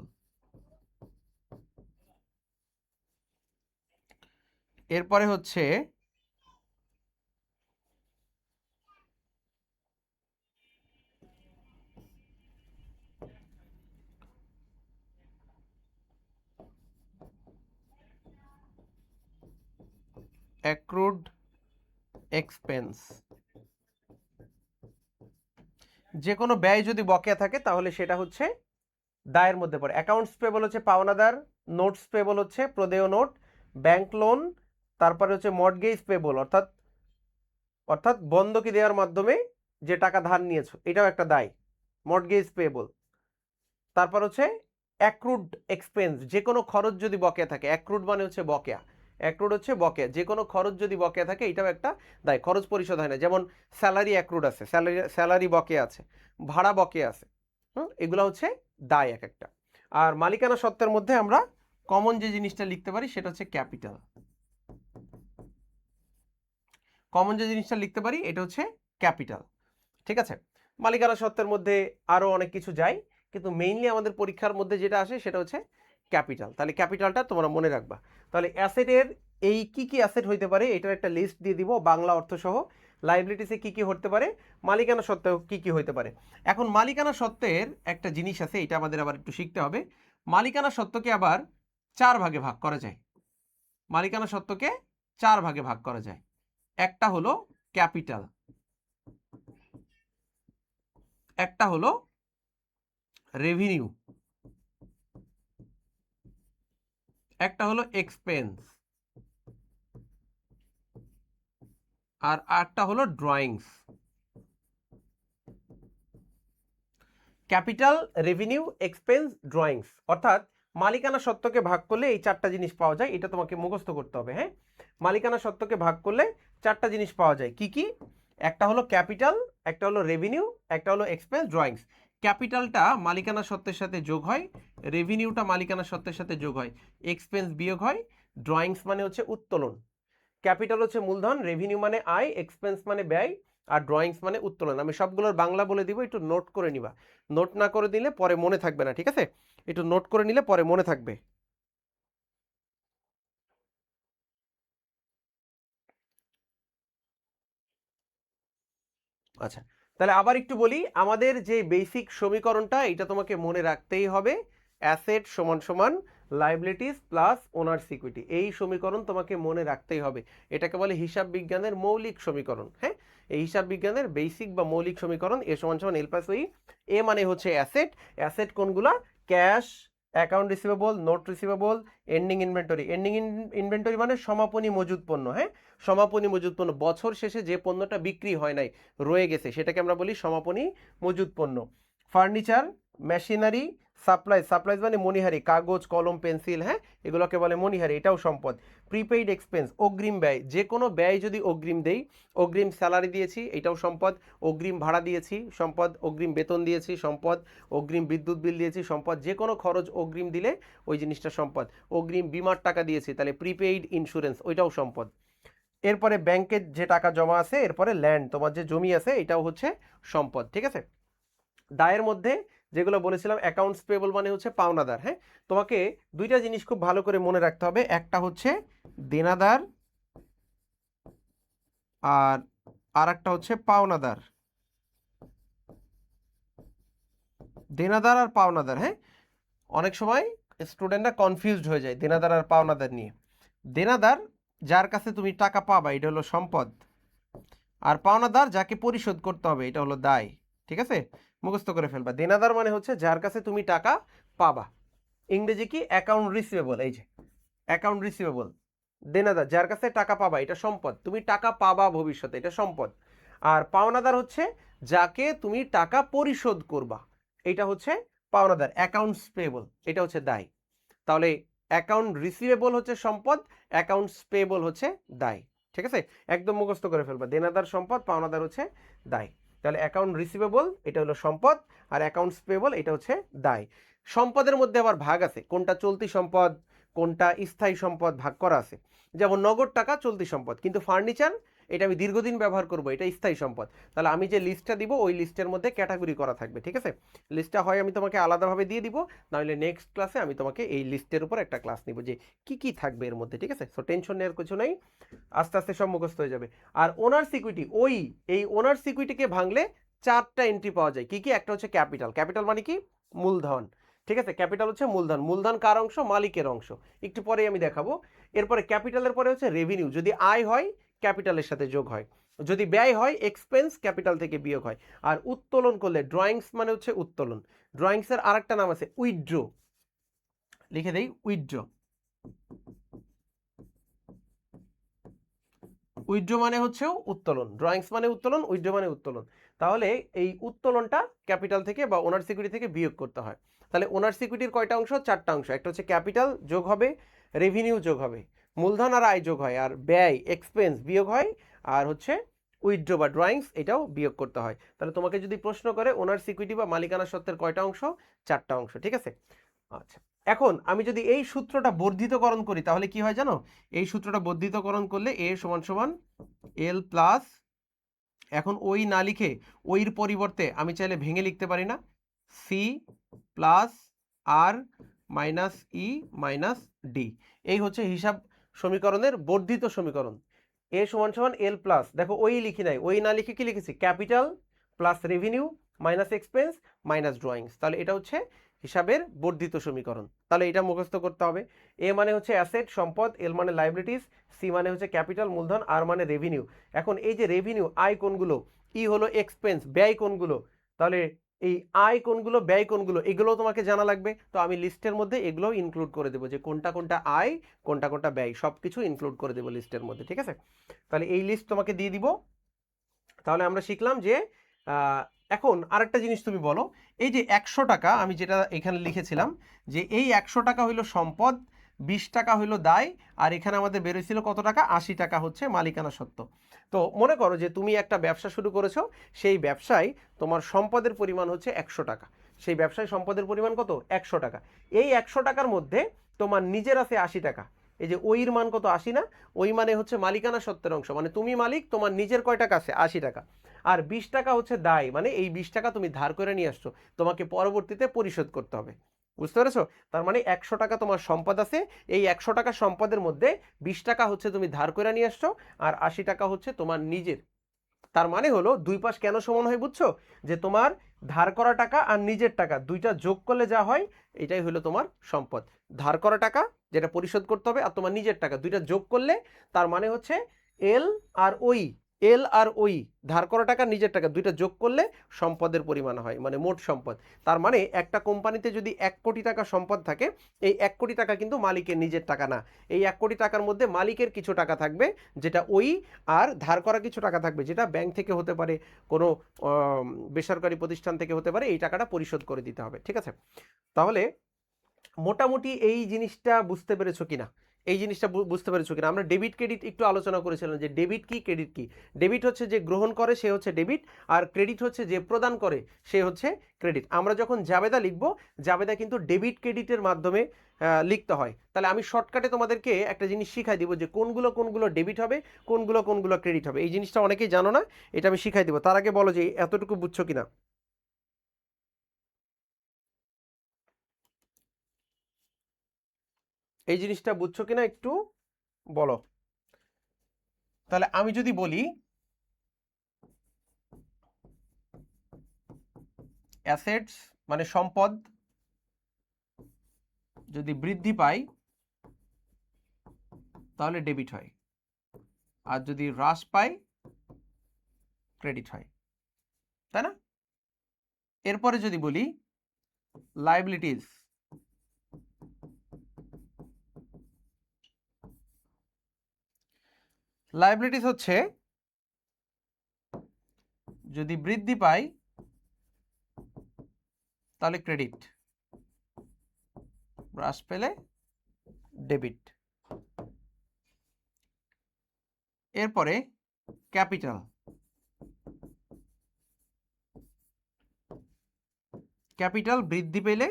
এরপরে হচ্ছে অ্যাক্রুড এক্সপেন্স। যে কোনো ব্যয় যদি বকেয়া থাকে তাহলে সেটা হচ্ছে দায়ের মধ্যে পড়ে। অ্যাকাউন্টস পেবল হচ্ছে পাওনাদার, নোটস পেবল হচ্ছে প্রদেয় নোট, ব্যাংক লোন, তারপরে হচ্ছে মর্টগেজ পেবল অর্থাৎ বন্ধকি দেওয়ার মাধ্যমে যে টাকা ধার নিয়েছো এটাও একটা দায়, মর্টগেজ পেবল। তারপর হচ্ছে অ্যাক্রুড এক্সপেন্স, যে কোনো খরচ যদি বকেয়া থাকে, অ্যাক্রুড মানে হচ্ছে বকেয়া, অ্যাক্রুড হচ্ছে বকেয়া, যে কোনো খরচ যদি বকেয়া থাকে এটাও একটা দায়, খরচ পরিশোধ হয় না। যেমন স্যালারি অ্যাক্রুড আছে, স্যালারি বকেয়া আছে, ভাড়া বকেয়া আছে, এগুলো হচ্ছে দায় এক একটা। আর মালিকানা সত্ত্বের মধ্যে আমরা কমন যে জিনিসটা লিখতে পারি সেটা হচ্ছে ক্যাপিটাল। কমন যে জিনিসটা লিখতে পারি এটা হচ্ছে ক্যাপিটাল, ঠিক আছে। মালিকানা সত্ত্বের মধ্যে আরও অনেক কিছু যায়, কিন্তু মেইনলি আমাদের পরীক্ষার মধ্যে যেটা আসে সেটা হচ্ছে ক্যাপিটাল। তাহলে ক্যাপিটালটা তোমরা মনে রাখবা। তাহলে অ্যাসেটের এই কি কি অ্যাসেট হইতে পারে এটার একটা লিস্ট দিয়ে দিব বাংলা অর্থ সহ। লাইবিলিটিসে কি কি হতে পারে, মালিকানা সত্ত্বেও কি কি হইতে পারে। এখন মালিকানা সত্ত্বের একটা জিনিস আছে, এটা আমাদের আবার একটু শিখতে হবে। মালিকানা সত্ত্বকে আবার 4 ভাগে ভাগ করা যায়। মালিকানা সত্ত্বকে 4 ভাগে ভাগ করা যায়। একটা হলো ক্যাপিটাল, একটা হলো রেভিনিউ, একটা হলো এক্সপেন্স, আর একটা হলো drawings. Capital, revenue, expense, drawings, অর্থাৎ মালিকানা সত্ত্বকে ভাগ করলে এই 4টা জিনিস পাওয়া যায়। এটা তোমাকে মুখস্থ করতে হবে। হ্যাঁ, মালিকানা সত্ত্বকে ভাগ করলে 4টা জিনিস পাওয়া যায়। কি কি? একটা হলো ক্যাপিটাল, একটা হলো রেভিনিউ, একটা হলো এক্সপেন্স, ড্রয়িংস। ক্যাপিটালটা মালিকানা সত্ত্বের সাথে যোগ হয়, রেভিনিউটা মালিকানা সত্ত্বের সাথে যোগ হয়, এক্সপেন্স বিয়োগ হয়, ড্রয়িংস মানে হচ্ছে উত্তোলন। ক্যাপিটাল হচ্ছে মূলধন, রেভিনিউ মানে আয়, এক্সপেন্স মানে ব্যয়, আর ড্রয়িংস মানে উত্তোলন। আমি সবগুলোর বাংলা বলে দিব, একটু নোট করে নিবা। নোট না করে দিলে পরে মনে থাকবে না, ঠিক আছে? একটু নোট করে নিলে পরে মনে থাকবে। আচ্ছা, তাহলে আবার একটু বলি, আমাদের যে বেসিক সমীকরণটা এটা তোমাকে মনে রাখতেই হবে। অ্যাসেট সমান সমান লাইবিলিটিস প্লাস ওনার্স ইকুইটি, এই সমীকরণ তোমাকে মনে রাখতেই হবে। এটাকে বলে হিসাব বিজ্ঞানের মৌলিক সমীকরণ। হ্যাঁ, এই হিসাব বিজ্ঞানের বেসিক বা মৌলিক সমীকরণ এ সমান সমান এল প্লাস ওই। এ মানে হচ্ছে অ্যাসেট, অ্যাসেট কোনগুলা? Cash, account receivable, note receivable, ending inventory. Ending inventory মানে সমাপনী মজুদ পণ্য। হ্যাঁ, সমাপনী মজুদ পণ্য, বছর শেষে যে পণ্যটা বিক্রি হয় নাই, রয়ে গেছে, সেটাকে আমরা বলি সমাপনী মজুদ পণ্য। ফার্নিচার, মেশিনারি, সাপ্লাইজ মানে মণিহারি, কাগজ, কলম, পেন্সিল, হ্যাঁ, এগুলোকে বলে মণিহারি, এটাও সম্পদ। প্রিপেইড এক্সপেন্স, অগ্রিম ব্যয়, যে কোনো ব্যয় যদি অগ্রিম দেই, অগ্রিম স্যালারি দিয়েছি এটাও সম্পদ, অগ্রিম ভাড়া দিয়েছি সম্পদ, অগ্রিম বেতন দিয়েছি সম্পদ, অগ্রিম বিদ্যুৎ বিল দিয়েছি সম্পদ, যে কোনো খরচ অগ্রিম দিলে ওই জিনিসটা সম্পদ। অগ্রিম বিমার টাকা দিয়েছি তাহলে প্রিপেইড ইন্স্যুরেন্স, ওইটাও সম্পদ। এরপরে ব্যাংকের যে টাকা জমা আছে, এরপরে ল্যান্ড, তোমার যে জমি আছে এটাও হচ্ছে সম্পদ, ঠিক আছে। দায়ের মধ্যে যেগুলো বলেছিলাম, অ্যাকাউন্টস পেবল মানে হচ্ছে পাওনাদার। হ্যাঁ, তোমাকে দুইটা জিনিস খুব ভালো করে মনে রাখতে হবে, একটা হচ্ছে দেনাদার আর একটা হচ্ছে পাওনাদার। দেনাদার আর পাওনাদার, হ্যাঁ, অনেক সময় স্টুডেন্টরা কনফিউজড হয়ে যায় দেনাদার আর পাওনাদার নিয়ে। দেনাদার যার কাছে তুমি টাকা পাবা এটা হলো সম্পদ, আর পাওনাদার যাকে পরিশোধ করতে হবে এটা হলো দায়, ঠিক আছে? মুখস্থ করে ফেলবা। দেনাদার মানে হচ্ছে যার কাছে তুমি টাকা পাবা, ইংরেজি কি? Account receivable. এই যে অ্যাকাউন্ট রিসিভেবল, দেনাদার যার কাছে টাকা পাবা, এটা সম্পদ, তুমি টাকা পাবা ভবিষ্যতে, এটা সম্পদ। আর পাওনাদার হচ্ছে যাকে তুমি টাকা পরিশোধ করবা, এটা হচ্ছে পাওনাদার, অ্যাকাউন্টস পেয়েবল, এটা হচ্ছে দায়। তাহলে অ্যাকাউন্ট রিসিভেবল হচ্ছে সম্পদ, অ্যাকাউন্টস পেয়েবল হচ্ছে দায়, ঠিক আছে? একদম মুখস্থ করে ফেলবা, দেনাদার সম্পদ, পাওনাদার হচ্ছে দায়। তাহলে অ্যাকাউন্ট রিসিভেবল এটা হলো সম্পদ, আর অ্যাকাউন্টস পেয়েবল এটা হচ্ছে দায়। সম্পদের মধ্যে আবার ভাগ আছে, কোনটা চলতি সম্পদ, কোনটা স্থায়ী সম্পদ, ভাগ করা আছে। যেমন নগদ টাকা চলতি সম্পদ, কিন্তু ফার্নিচার এটা আমি দীর্ঘদিন ব্যবহার করব, এটা স্থায়ী সম্পদ। তাহলে আমি যে লিস্টটা দিব ওই লিস্টের মধ্যে ক্যাটাগরি করা থাকবে, ঠিক আছে? লিস্টটা হয় আমি তোমাকে আলাদাভাবে দিয়ে দিব, নাহলে নেক্সট ক্লাসে আমি তোমাকে এই লিস্টের উপর একটা ক্লাস নিব যে কি কি থাকবে এর মধ্যে, ঠিক আছে? সো টেনশন নেওয়ার কিছু নেই, আস্তে আস্তে সব মুখস্থ হয়ে যাবে। আর ওনার্স ইকুইটি, এই ওনার্স ইকুইটিকে ভাঙলে 4টা এন্ট্রি পাওয়া যায়। কি কি? একটা হচ্ছে ক্যাপিটাল। ক্যাপিটাল মানে কি? মূলধন, ঠিক আছে? ক্যাপিটাল হচ্ছে মূলধন। মূলধন কার অংশ? মালিকের অংশ, একটু পরেই আমি দেখাবো। এরপরে ক্যাপিটালের পরে হচ্ছে রেভিনিউ, যদি আয় হয় ক্যাপিটালের সাথে যোগ হয়, যদি ব্যয় হয় এক্সপেন্স ক্যাপিটাল থেকে বিয়োগ হয়। আর উত্তোলন করলে ড্রয়িংস মানে হচ্ছে উত্তোলন। ড্রয়িংসের আরেকটা নাম আছে উইথড্র, লিখে দেই উইথড্র। উইথড্র মানে হচ্ছে উত্তোলন, ড্রয়িংস মানে উত্তোলন, উইথড্র মানে উত্তোলন। তাহলে এই উত্তোলনটা ক্যাপিটাল থেকে বা ওনার্স ইকুইটি থেকে বিয়োগ করতে হয়। তাহলে ওনার্স ইকুইটির কয়টা অংশ? 4টা অংশ। একটা হচ্ছে ক্যাপিটাল যোগ হবে, রেভিনিউ যোগ হবে, মূলধন আর আয় যোগ হয়, আর ব্যয় এক্সপেন্স বিয়োগ হয়, আর হচ্ছে উইথড্র বা ড্রয়িংস এটাও বিয়োগ করতে হয়। তাহলে তোমাকে যদি প্রশ্ন করে ওনার্স ইকুইটি বা মালিকানা সত্ত্বের কয়টা অংশ? 4টা অংশ, ঠিক আছে? আচ্ছা, এখন আমি যদি এই সূত্রটা বর্ধিতকরণ করি তাহলে কি হয় জানো? এই সূত্রটা বর্ধিতকরণ করলে এ সমান সমান এল প্লাস, এখন ওই না লিখে ওইর পরিবর্তে আমি চাইলে ভেঙে লিখতে পারি না, সি প্লাস আর মাইনাস ই মাইনাস ডি। এই হচ্ছে হিসাব সমীকরণের বর্ধিত সমীকরণ। এ সমান সমান এল প্লাস, দেখো ওই লিখি নাই, ওই না লিখে কি লিখেছি? Capital plus revenue minus expense minus drawings. তাহলে এটা হচ্ছে হিসাবের বর্ধিত সমীকরণ। তাহলে এটা মুখস্থ করতে হবে। এ মানে হচ্ছে অ্যাসেট সম্পদ, এল মানে লাইবিলিটিস, সি মানে হচ্ছে ক্যাপিটাল মূলধন, আর মানে রেভিনিউ। এখন এই যে রেভিনিউ, আয় কোনগুলো, ই হলো এক্সপেন্স, ব্যয় কোনগুলো, তাহলে এই আয় কোনগুলো ব্যয় কোনগুলো এগুলো তোমাকে জানা লাগবে। তো আমি লিস্টের মধ্যে এগুলো ইনক্লুড করে দেবো, যে কোনটা কোনটা আয় কোনটা কোনটা ব্যয় সব কিছু ইনক্লুড করে দেবো লিস্টের মধ্যে, ঠিক আছে? তাহলে এই লিস্ট তোমাকে দিয়ে দিব। তাহলে আমরা শিখলাম যে এখন আরেকটা জিনিস তুমি বলো, এই যে 100 টাকা আমি যেটা এখানে লিখেছিলাম যে এই 100 টাকা হইলো সম্পদ, 20 টাকা হইলো দায়, আর এখানে আমাদের বেরোয়ছিল কত টাকা? 80 টাকা হচ্ছে মালিকানা সত্ত্ব। তো মনে করো যে তুমি একটা ব্যবসা শুরু করেছো, সেই ব্যবসায় তোমার সম্পদের পরিমাণ হচ্ছে 100 টাকা। সেই ব্যবসায় সম্পদের পরিমাণ কত? 100 টাকা। এই 100 টাকার মধ্যে তোমার নিজের আছে 80 টাকা। এই যে ওইর মান কত? 80 না? ওই মানে হচ্ছে মালিকানা সত্ত্বের অংশ, মানে তুমি মালিক, তোমার নিজের কয় টাকা আছে? 80 টাকা। আর 20 টাকা হচ্ছে দায়, মানে এই 20 টাকা তুমি ধার করে নিয়ে আসছো, তোমাকে পরবর্তীতে পরিশোধ করতে হবে। বুঝতে পেরেছো? তার মানে 100 টাকা তোমার সম্পদ আছে, এই 100 টাকা সম্পদের মধ্যে 20 টাকা হচ্ছে তুমি ধার করে নিয়ে আসছো, আর 80 টাকা হচ্ছে তোমার নিজের। তার মানে হলো দুই পাশ কেন সমান হয় বুঝছো? যে তোমার ধার করা টাকা আর নিজের টাকা দুইটা যোগ করলে যা হয় এটাই হলো তোমার সম্পদ। ধার করা টাকা যেটা পরিশোধ করতে হবে আর তোমার নিজের টাকা দুইটা যোগ করলে তার মানে হচ্ছে এল আর ওই, এল আর ওই, ধার করা টাকা নিজের টাকা দুইটা যোগ করলে সম্পদের পরিমাণ হয়, মানে মোট সম্পদ। তার মানে একটা কোম্পানিতে যদি 1 কোটি টাকা সম্পদ থাকে, এই 1 কোটি টাকা কিন্তু মালিকের নিজের টাকা না। এই 1 কোটি টাকার মধ্যে মালিকের কিছু টাকা থাকবে যেটা ওই, আর ধার করা কিছু টাকা থাকবে যেটা ব্যাংক থেকে হতে পারে, কোনো বেসরকারি প্রতিষ্ঠান থেকে হতে পারে, এই টাকাটা পরিশোধ করে দিতে হবে, ঠিক আছে? তাহলে মোটামুটি এই জিনিসটা বুঝতে পেরেছো কিনা? এই জিনিসটা বুঝতে পেরেছো কিনা? আমরা ডেবিট ক্রেডিট একটু আলোচনা করেছিলাম যে ডেবিট কি ক্রেডিট কি। ডেবিট হচ্ছে যে গ্রহণ করে সে হচ্ছে ডেবিট, আর ক্রেডিট হচ্ছে যে প্রদান করে সে হচ্ছে ক্রেডিট। আমরা যখন জাবেদা লিখব, জাবেদা কিন্তু ডেবিট ক্রেডিটের মাধ্যমে লিখতে হয়। তাহলে আমি শর্টকাটে তোমাদেরকে একটা জিনিস শিখাই দিব যে কোনগুলো কোনগুলো ডেবিট হবে, কোনগুলো কোনগুলো ক্রেডিট হবে। এই জিনিসটা অনেকেই জানো না, এটা আমি শিখাই দিব। তার আগে বলো যে এতটুকু বুঝছো কিনা, এই জিনিসটা বুঝছো কিনা একটু বলো। তাহলে আমি যদি বলি অ্যাসেটস মানে সম্পদ যদি বৃদ্ধি পায় তাহলে ডেবিট হয়, আর যদি হ্রাস পায় ক্রেডিট হয়, তাই না? এরপরে যদি বলি লায়াবিলিটিস, লায়াবিলিটিস হচ্ছে যদি বৃদ্ধি পায় তাহলে ক্রেডিট, হ্রাস পেলে ডেবিট। এরপরে ক্যাপিটাল, ক্যাপিটাল বৃদ্ধি পেলে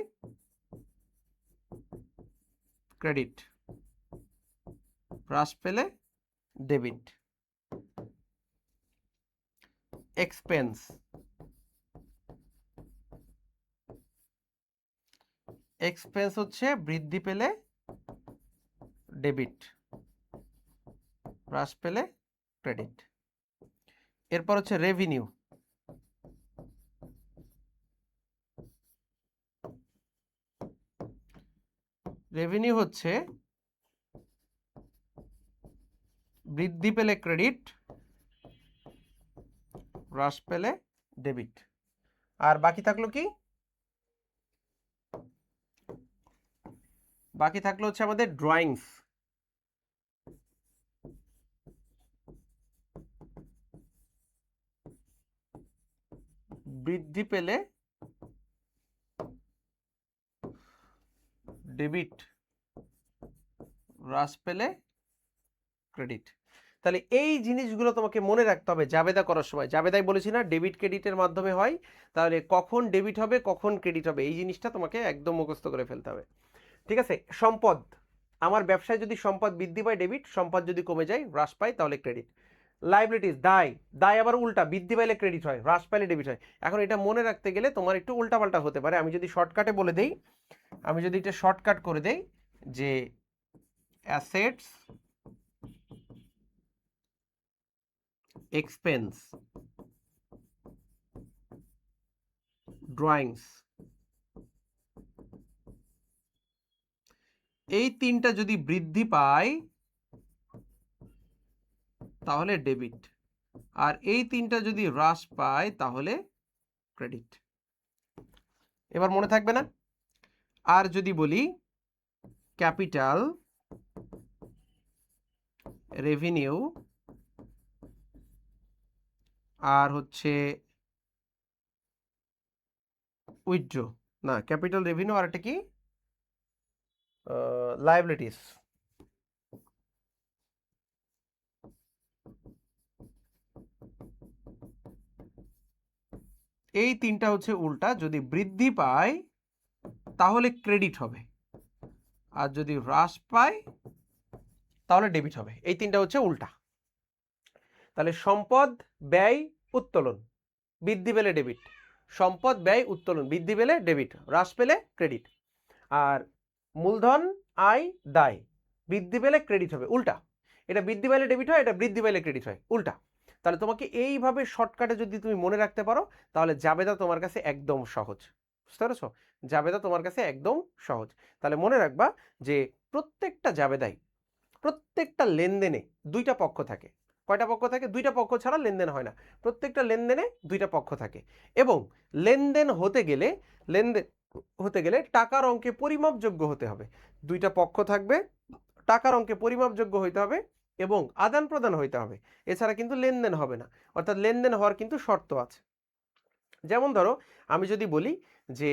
ক্রেডিট, হ্রাস পেলে ডেবিট। এক্সপেন্স, এক্সপেন্স হচ্ছে বৃদ্ধি পেলে ডেবিট, হ্রাস পেলে ক্রেডিট। এরপর হচ্ছে রেভিনিউ, রেভিনিউ হচ্ছে বৃদ্ধি পেলে ক্রেডিট, হ্রাস পেলে ডেবিট। আর বাকি থাকলো কি? বাকি থাকলো হচ্ছে আমাদের ড্রয়িংস, বৃদ্ধি পেলে ডেবিট, হ্রাস পেলে ক্রেডিট। তাহলে এই জিনিসগুলো তোমাকে মনে রাখতে হবে জাবেদা করার সময়। জাবেদাই বলেছি না ডেবিট ক্রেডিটের মাধ্যমে হয়, তাহলে কখন ডেবিট হবে কখন ক্রেডিট হবে এই জিনিসটা তোমাকে একদম মুখস্থ করে ফেলতে হবে। ঠিক আছে। সম্পদ, আমার ব্যবসায় যদি সম্পদ বৃদ্ধি পায় ডেবিট, সম্পদ যদি কমে যায় হ্রাস পায় তাহলে ক্রেডিট। লাইবিলিটিস, দায়, দায় আবার উল্টা, বৃদ্ধি পাইলে ক্রেডিট হয়, হ্রাস পাইলে ডেবিট হয়। এখন এটা মনে রাখতে গেলে তোমার একটু উল্টাপাল্টা হতে পারে। আমি যদি শর্টকাটে বলে দেই, আমি যদি এটা শর্টকাট করে দেই যে অ্যাসেটস, এক্সপেন্স, ড্রয়িংস, এই তিনটা যদি বৃদ্ধি পায় তাহলে ডেবিট, আর এই তিনটা যদি হ্রাস পায় তাহলে ক্রেডিট। এবার মনে থাকবে না? আর যদি বলি ক্যাপিটাল, রেভিনিউ, আর হচ্ছে উইথড্র, না ক্যাপিটাল, রেভিনিউ আর একটা কি, লায়াবিলিটিস। এই তিনটা হচ্ছে উল্টা, যদি বৃদ্ধি পায় তাহলে ক্রেডিট হবে, আর যদি হ্রাস পায় তাহলে ডেবিট হবে। এই তিনটা হচ্ছে উল্টা। তাহলে সম্পদ, ব্যয়, উত্তোলন, বৃদ্ধি পেলে ডেবিট, সম্পদ, ব্যয়, উত্তোলন, বৃদ্ধি পেলে ডেবিট, হ্রাস পেলে ক্রেডিট। আর মূলধন, আয়, দায়, বৃদ্ধি পেলে ক্রেডিট হবে, উল্টা। এটা বৃদ্ধি পেলে ডেবিট হয়, এটা বৃদ্ধি পেলে ক্রেডিট হয়, উল্টা। তাহলে তোমাকে এইভাবে শর্টকাটে যদি তুমি মনে রাখতে পারো তাহলে জাবেদা তোমার কাছে একদম সহজ। বুঝতে পেরেছো? জাবেদা তোমার কাছে একদম সহজ। তাহলে মনে রাখবা যে প্রত্যেকটা জাবেদাই, প্রত্যেকটা লেনদেনে দুইটা পক্ষ থাকে। কয়টা পক্ষ থাকে? দুইটা পক্ষ ছাড়া লেনদেন হয় না। প্রত্যেকটা লেনদেনে দুইটা পক্ষ থাকে, এবং লেনদেন হতে গেলে টাকার অঙ্কে পরিমাপযোগ্য হতে হবে। দুইটা পক্ষ থাকবে, টাকার অঙ্কে পরিমাপযোগ্য হইতে হবে এবং আদান প্রদান হইতে হবে, এছাড়া কিন্তু লেনদেন হবে না। অর্থাৎ লেনদেন হওয়ার কিন্তু শর্ত আছে। যেমন ধরো আমি যদি বলি যে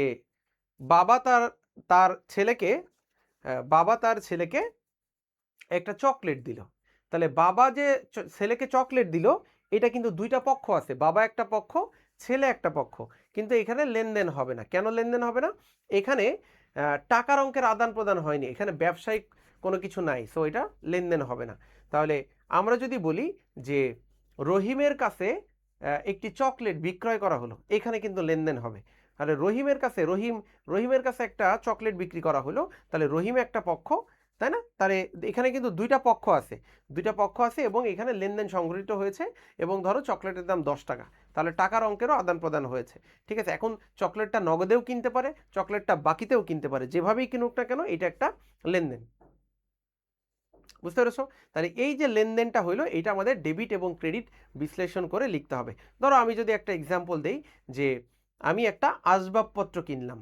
বাবা তার ছেলেকে একটা চকলেট দিল, তাহলে বাবা যে ছেলেকে চকলেট দিল এটা কিন্তু দুইটা পক্ষ আছে, বাবা একটা পক্ষ, ছেলে একটা পক্ষ, কিন্তু এখানে লেনদেন হবে না। কেন লেনদেন হবে না? এখানে টাকার অঙ্কের আদান প্রদান হয়নি, এখানে ব্যবসায়িক কোনো কিছু নাই, সো এটা লেনদেন হবে না। তাহলে আমরা যদি বলি যে রহিমের কাছে একটি চকলেট বিক্রয় করা হলো, এখানে কিন্তু লেনদেন হবে। তাহলে রহিমের কাছে একটা চকলেট বিক্রি করা হলো, তাহলে রহিম একটা পক্ষ, তাই না? তাহলে এখানে কিন্তু দুইটা পক্ষ আছে এবং এখানে লেনদেন সংঘটিত হয়েছে, এবং ধরো চকলেটের দাম 10 টাকা, তাহলে টাকার অঙ্কেরও আদান প্রদান হয়েছে। ঠিক আছে, এখন চকলেটটা নগদেও কিনতে পারে, চকলেটটা বাকিতেও কিনতে পারে, যেভাবেই কিনুক না কেন এটা একটা লেনদেন। বুঝতে পেরেছো? তাহলে এই যে লেনদেনটা হইলো এটা আমাদের ডেবিট এবং ক্রেডিট বিশ্লেষণ করে লিখতে হবে। ধরো আমি যদি একটা এক্সাম্পল দেই যে আমি একটা আসবাবপত্র কিনলাম,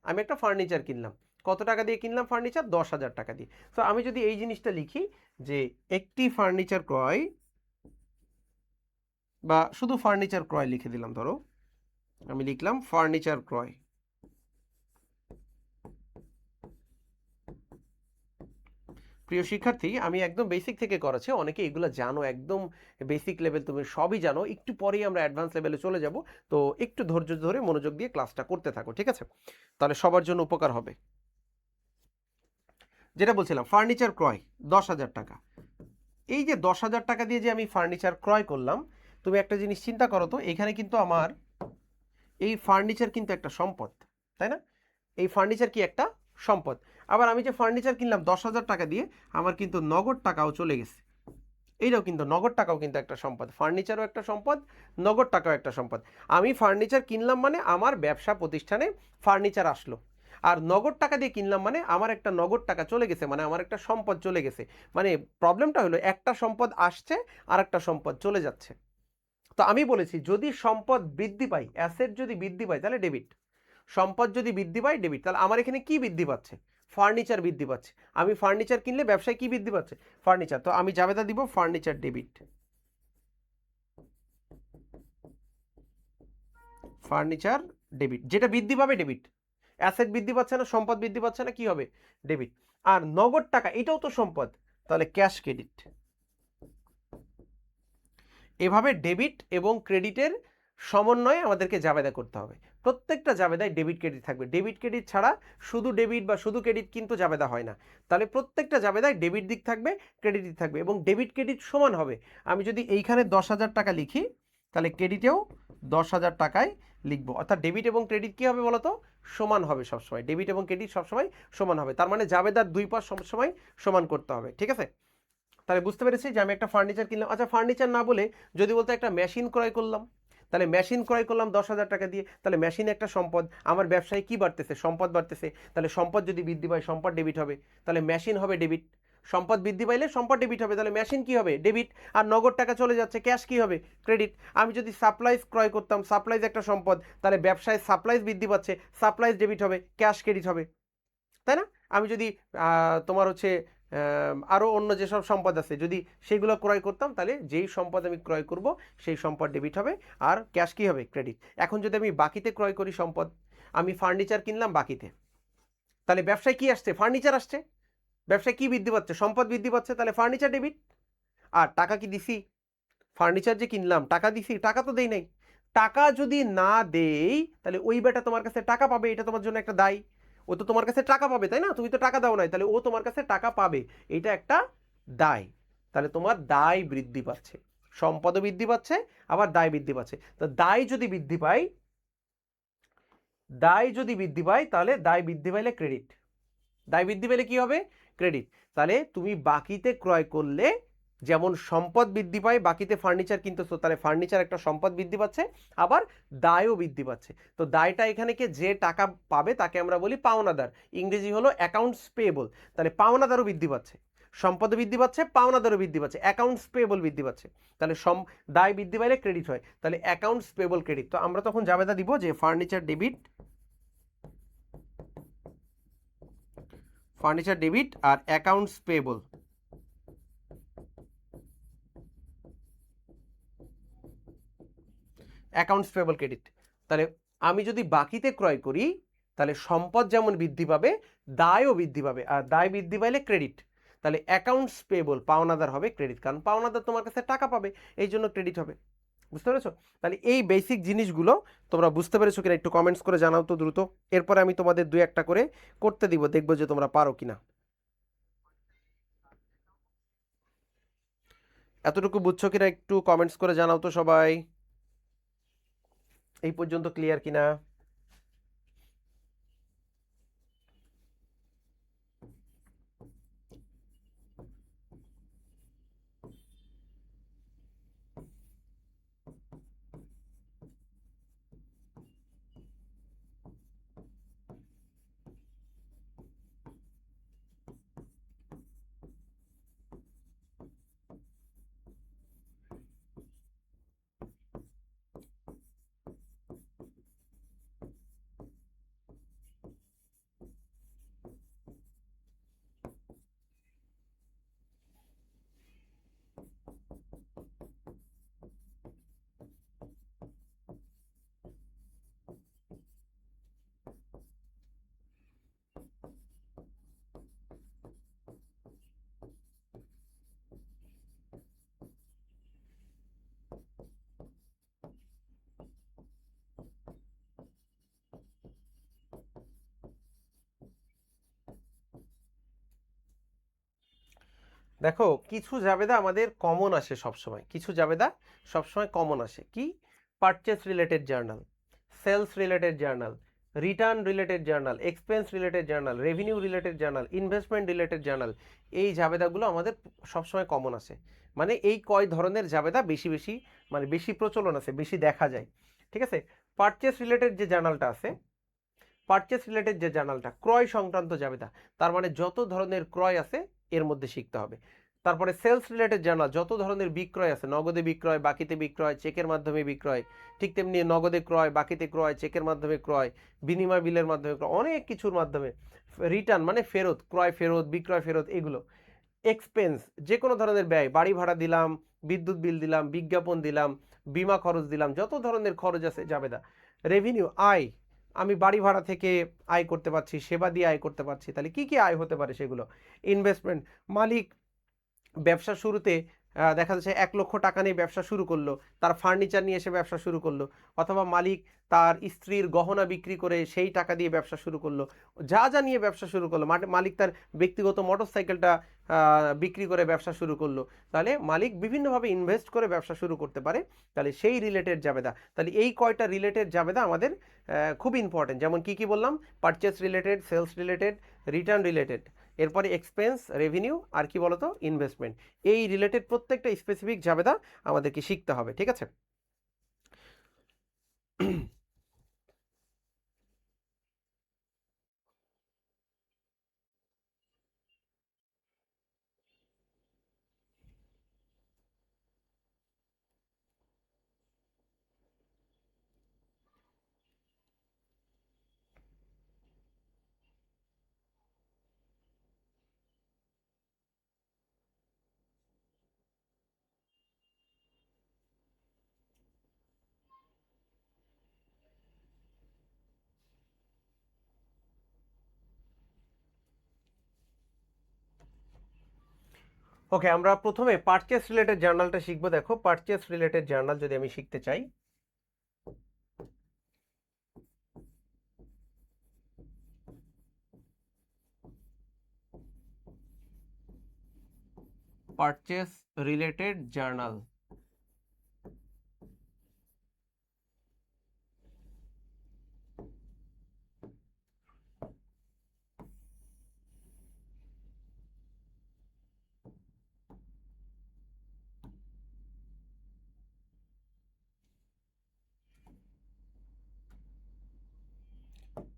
আমি একটা ফার্নিচার কিনলাম। কত টাকা দিয়ে কিনলাম ফার্নিচার? 10,000 টাকা দিয়ে। তো আমি যদি এই জিনিসটা লিখি যে একটি ফার্নিচার ক্রয়, বা শুধু ফার্নিচার ক্রয় লিখে দিলাম, ধরো আমি লিখলাম ফার্নিচার ক্রয়। প্রিয় শিক্ষার্থী, আমি একদম বেসিক থেকে করেছি, অনেকে এগুলো জানো, একদম বেসিক লেভেল তুমি সবই জানো, একটু পরেই আমরা অ্যাডভান্স লেভেলে চলে যাব। তো একটু ধৈর্য ধরে মনোযোগ দিয়ে ক্লাসটা করতে থাকো, ঠিক আছে? তাহলে সবার জন্য উপকার হবে। যেটা বলছিলাম, ফার্নিচার ক্রয় 10,000 টাকা। এই যে 10,000 টাকা দিয়ে যে আমি ফার্নিচার ক্রয় করলাম, তুমি একটা জিনিস চিন্তা করো তো, এখানে কিন্তু আমার এই ফার্নিচার কিন্তু একটা সম্পদ, তাই না? এই ফার্নিচার কি একটা সম্পদ। আবার আমি যে ফার্নিচার কিনলাম 10,000 টাকা দিয়ে, আমার কিন্তু নগদ টাকাও চলে গেছে। এইটাও কিন্তু নগদ টাকাও কিন্তু একটা সম্পদ, ফার্নিচারও একটা সম্পদ, নগদ টাকাও একটা সম্পদ। আমি ফার্নিচার কিনলাম মানে আমার ব্যবসা প্রতিষ্ঠানে ফার্নিচার আসলো, আর নগদ টাকা দিয়ে কিনলাম মানে আমার একটা নগদ টাকা চলে গেছে, মানে আমার একটা সম্পদ চলে গেছে। মানে প্রবলেমটা হলো একটা সম্পদ আসছে আর একটা সম্পদ চলে যাচ্ছে। তো আমি বলেছি যদি সম্পদ বৃদ্ধি পায়, অ্যাসেট যদি বৃদ্ধি পায় তাহলে ডেবিট, সম্পদ যদি বৃদ্ধি পায় ডেবিট। তাহলে আমার এখানে কি বৃদ্ধি পাচ্ছে? ফার্নিচার বৃদ্ধি পাচ্ছে। আমি ফার্নিচার কিনলে ব্যবসায় কি বৃদ্ধি পাচ্ছে? ফার্নিচার। তো আমি জাবেদা দিব ফার্নিচার ডেবিট, ফার্নিচার ডেবিট। যেটা বৃদ্ধি পাবে ডেবিট, অ্যাসেট বৃদ্ধি পাচ্ছে না, সম্পদ বৃদ্ধি পাচ্ছে না, কি হবে? ডেবিট। আর নগদ টাকা এটাও তো সম্পদ, তাহলে ক্যাশ ক্রেডিট। এভাবে ডেবিট এবং ক্রেডিটের সমন্বয়ে আমাদেরকে জাবেদা করতে হবে। প্রত্যেকটা জাবেদায় ডেবিট ক্রেডিট থাকবে, ডেবিট ক্রেডিট ছাড়া শুধু ডেবিট বা শুধু ক্রেডিট কিন্তু জাবেদা হয় না। তাহলে প্রত্যেকটা জাবেদায় ডেবিট দিক থাকবে, ক্রেডিট দিক থাকবে, এবং ডেবিট ক্রেডিট সমান হবে। আমি যদি এইখানে 10,000 টাকা লিখি, তাহলে ক্রেডিটেও 10,000 টাকায় লিখবো। অর্থাৎ ডেবিট এবং ক্রেডিট কী হবে বলতো? সমান হবে সবসময়, ডেবিট এবং ক্রেডিট সবসময় সমান হবে। তার মানে জাবেদার দুই পাশ সবসময় সমান করতে হবে, ঠিক আছে? তাহলে বুঝতে পেরেছি যে আমি একটা ফার্নিচার কিনলাম। আচ্ছা, ফার্নিচার না বলে যদি বলতে একটা মেশিন ক্রয় করলাম, তাহলে মেশিন ক্রয় করলাম 10,000 টাকা দিয়ে, তাহলে মেশিন একটা সম্পদ। আমার ব্যবসায় কি বাড়তেছে? সম্পদ বাড়তেছে। তাহলে সম্পদ যদি বৃদ্ধি পায় সম্পদ ডেবিট হবে, তাহলে মেশিন হবে ডেবিট। সম্পদ বৃদ্ধি পাইলে সম্পদ ডেবিট হবে, তাহলে মেশিন কি হবে? ডেবিট। আর নগদ টাকা চলে যাচ্ছে, ক্যাশ কি হবে? ক্রেডিট। আমি যদি সাপ্লাইজ ক্রয় করতাম, সাপ্লাইজ একটা সম্পদ, তাহলে ব্যবসায় সাপ্লাইজ বৃদ্ধি পাচ্ছে, সাপ্লাইজ ডেবিট হবে, ক্যাশ ক্রেডিট হবে, তাই না? আমি যদি তোমার হচ্ছে আরও অন্য যেসব সম্পদ আছে যদি সেগুলো ক্রয় করতাম, তাহলে যেই সম্পদ আমি ক্রয় করব সেই সম্পদ ডেবিট হবে, আর ক্যাশ কি হবে? ক্রেডিট। এখন যদি আমি বাকিতে ক্রয় করি সম্পদ, আমি ফার্নিচার কিনলাম বাকিতে, তাহলে ব্যবসায় কি আসছে? ফার্নিচার আসছে। ব্যবসায় কি বৃদ্ধি পাচ্ছে? সম্পদ বৃদ্ধি পাচ্ছে, তাহলে ফার্নিচার ডেবিট। আর টাকা কি দিছি? ফার্নিচার যে কিনলাম টাকা দিছি? টাকা তো দেই নাই। টাকা যদি না দেই তাহলে ওই বেটা তোমার কাছে টাকা পাবে, এটা তোমার জন্য একটা দায়। ও তো তোমার কাছে টাকা পাবে, তাই না? তুমি তো টাকা দাও নাই, তাহলে ও তোমার কাছে টাকা পাবে, এটা একটা দায়। তাহলে তোমার দায় বৃদ্ধি পাচ্ছে, সম্পদও বৃদ্ধি পাচ্ছে, আবার দায় বৃদ্ধি পাচ্ছে। তো দায় যদি বৃদ্ধি পায়, দায় যদি বৃদ্ধি পায় তাহলে দায় বৃদ্ধি পাইলে ক্রেডিট, দায় বৃদ্ধি পেলে কি হবে? ক্রেডিট। তাহলে তুমি বাকিতে ক্রয় করলে যেমন সম্পদ বৃদ্ধি পায়, বাকিতে ফার্নিচার কিনতেছো, তাহলে ফার্নিচার একটা সম্পদ বৃদ্ধি পাচ্ছে, আবার দায়ও বৃদ্ধি পাচ্ছে। তো দায়টা এখানে কি? যে টাকা পাবে তাকে আমরা বলি পাওনাদার, ইংরেজি হলো অ্যাকাউন্টস পেয়েবল। তাহলে পাওনাদারও বৃদ্ধি পাচ্ছে, সম্পদ বৃদ্ধি পাচ্ছে, পাওনাদারও বৃদ্ধি পাচ্ছে, অ্যাকাউন্টস পেয়েবল বৃদ্ধি পাচ্ছে। তাহলে দায় বৃদ্ধি পাইলে ক্রেডিট হয়, তাহলে অ্যাকাউন্টস পেয়েবল ক্রেডিট। তো আমরা তখন জাবেদা দিব যে ফার্নিচার ডেবিট, ফার্নিচার ডেবিট, আর accounts payable, accounts payable credit. তাহলে আমি যদি বাকিতে ক্রয় করি তাহলে সম্পদ যেমন বৃদ্ধি পাবে, দায়ও বৃদ্ধি পাবে, আর দায় বৃদ্ধি পাইলে ক্রেডিট। তাহলে অ্যাকাউন্টস পেয়েবল পাওনাদার হবে ক্রেডিট, কারণ পাওনাদার তোমার কাছে টাকা পাবে, এই জন্য ক্রেডিট হবে। বুঝতে পেরেছো? তাহলে এই বেসিক জিনিসগুলো তোমরা বুঝতে পেরেছো কিনা একটু কমেন্টস করে জানাও তো দ্রুত। এরপরে আমি তোমাদের দুই একটা করে করতে দিব, দেখবো যে তোমরা পারো কিনা। এতটুকু বুঝছো কিনা একটু কমেন্টস করে জানাও তো সবাই, এই পর্যন্ত ক্লিয়ার কিনা। দেখো কিছু জাবেদা আমাদের কমন আসে সবসময়, কিছু জাবেদা সবসময় কমন আসে। কি? Purchase related journal, sales related journal, return related journal, expense related journal, revenue related journal, investment related journal. এই জাবেদাগুলো আমাদের সবসময় কমন আসে। মানে এই কয় ধরনের জাবেদা বেশি বেশি মানে বেশি প্রচলন আছে, বেশি দেখা যায়। ঠিক আছে? পারচেস রিলেটেড যে জার্নালটা আছে, পারচেস রিলেটেড যে জার্নালটা ক্রয় সংক্রান্ত জাবেদা, তার মানে যত ধরনের ক্রয় আছে এর মধ্যে শিখতে হবে। তারপরে সেলস রিলেটেড জার্নাল, যত ধরনের বিক্রয় আছে, নগদে বিক্রয়, বাকিতে বিক্রয়, চেকের মাধ্যমে বিক্রয়, ঠিক তেমনি নগদে ক্রয়, বাকিতে ক্রয়, চেকের মাধ্যমে ক্রয়, বিনিময় বিলের মাধ্যমে ক্রয়, অনেক কিছুর মাধ্যমে। রিটার্ন মানে ফেরত, ক্রয় ফেরত, বিক্রয় ফেরত, এগুলো। এক্সপেন্স, যে কোনো ধরনের ব্যয়, বাড়ি ভাড়া দিলাম, বিদ্যুৎ বিল দিলাম, বিজ্ঞাপন দিলাম, বিমা খরচ দিলাম, যত ধরনের খরচ আছে জাবেদা। রেভিনিউ, আয়, আমি বাড়ি ভাড়া থেকে আয় করতে পারছি, সেবা দিয়ে আয় করতে পারছি, তাহলে কি কি আয় হতে পারে সেগুলো। ইনভেস্টমেন্ট, মালিক ব্যবসা শুরুতে দেখা যাচ্ছে 1 লক্ষ টাকা নিয়ে ব্যবসা শুরু করলো, তার ফার্নিচার নিয়ে এসে ব্যবসা শুরু করলো, অথবা মালিক তার স্ত্রীর গহনা বিক্রি করে সেই টাকা দিয়ে ব্যবসা শুরু করলো, যা যা নিয়ে ব্যবসা শুরু করলো, মালিক তার ব্যক্তিগত মোটরসাইকেলটা বিক্রি করে ব্যবসা শুরু করলো, তাহলে মালিক বিভিন্নভাবে ইনভেস্ট করে ব্যবসা শুরু করতে পারে, তাহলে সেই রিলেটেড জাবেদা। তাহলে এই কয়টা রিলেটেড জাবেদা আমাদের খুব ইম্পর্টেন্ট। যেমন কি কি বললাম? Purchase related, sales related, return related, এরপরে এক্সপেন্স, রেভিনিউ, আর কি বলতো, ইনভেস্টমেন্ট। এই রিলেটেড প্রত্যেকটা স্পেসিফিক জাবেদা আমাদেরকে শিখতে হবে। ঠিক আছে? ওকে, আমরা প্রথমে পারচেস রিলেটেড জার্নালটা শিখবো। দেখো, পারচেস রিলেটেড জার্নাল যদি আমি শিখতে চাই, পারচেস রিলেটেড জার্নাল,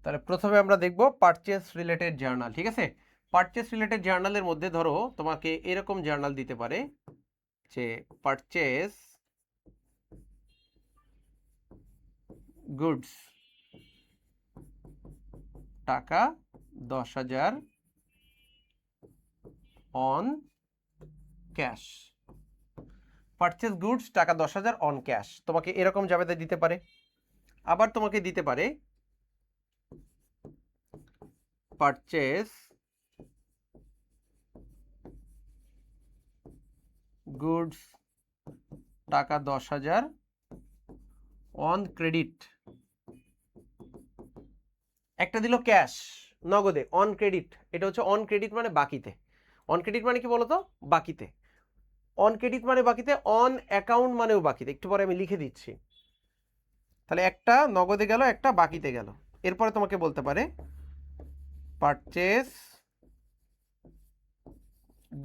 তাহলে প্রথমে আমরা দেখব পারচেস রিলেটেড জার্নাল। ঠিক আছে? পারচেস রিলেটেড জার্নালের মধ্যে ধরো তোমাকে এরকম জার্নাল দিতে পারে যে পারচেস গুডস, টাকা 10,000 অন ক্যাশ। পারচেস গুডস, টাকা 10,000 অন ক্যাশ, তোমাকে এরকম জাবেদা দিতে পারে। আবার তোমাকে দিতে পারে পারচেস গুডস, টাকা 10,000 অন ক্রেডিট। একটা দিল ক্যাশ, নগদে, অন ক্রেডিট। এটা হচ্ছে অন ক্রেডিট মানে বাকিতে। অন ক্রেডিট মানে কি বলতো? বাকিতে। অন ক্রেডিট মানে বাকিতে, অন অ্যাকাউন্ট মানেও বাকিতে। একটু পরে আমি লিখে দিচ্ছি। তাহলে একটা নগদে গেল, একটা বাকিতে গেল। এরপরে তোমাকে বলতে পারে পারচেস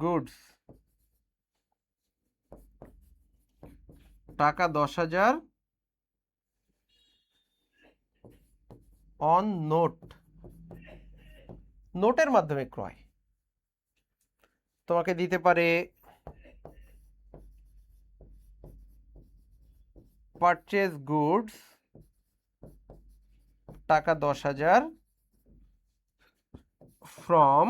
গুডস, টাকা 10,000 অন নোট, নোটের মাধ্যমে ক্রয়। তোমাকে দিতে পারে পারচেস গুডস, টাকা 10,000 ফ্রম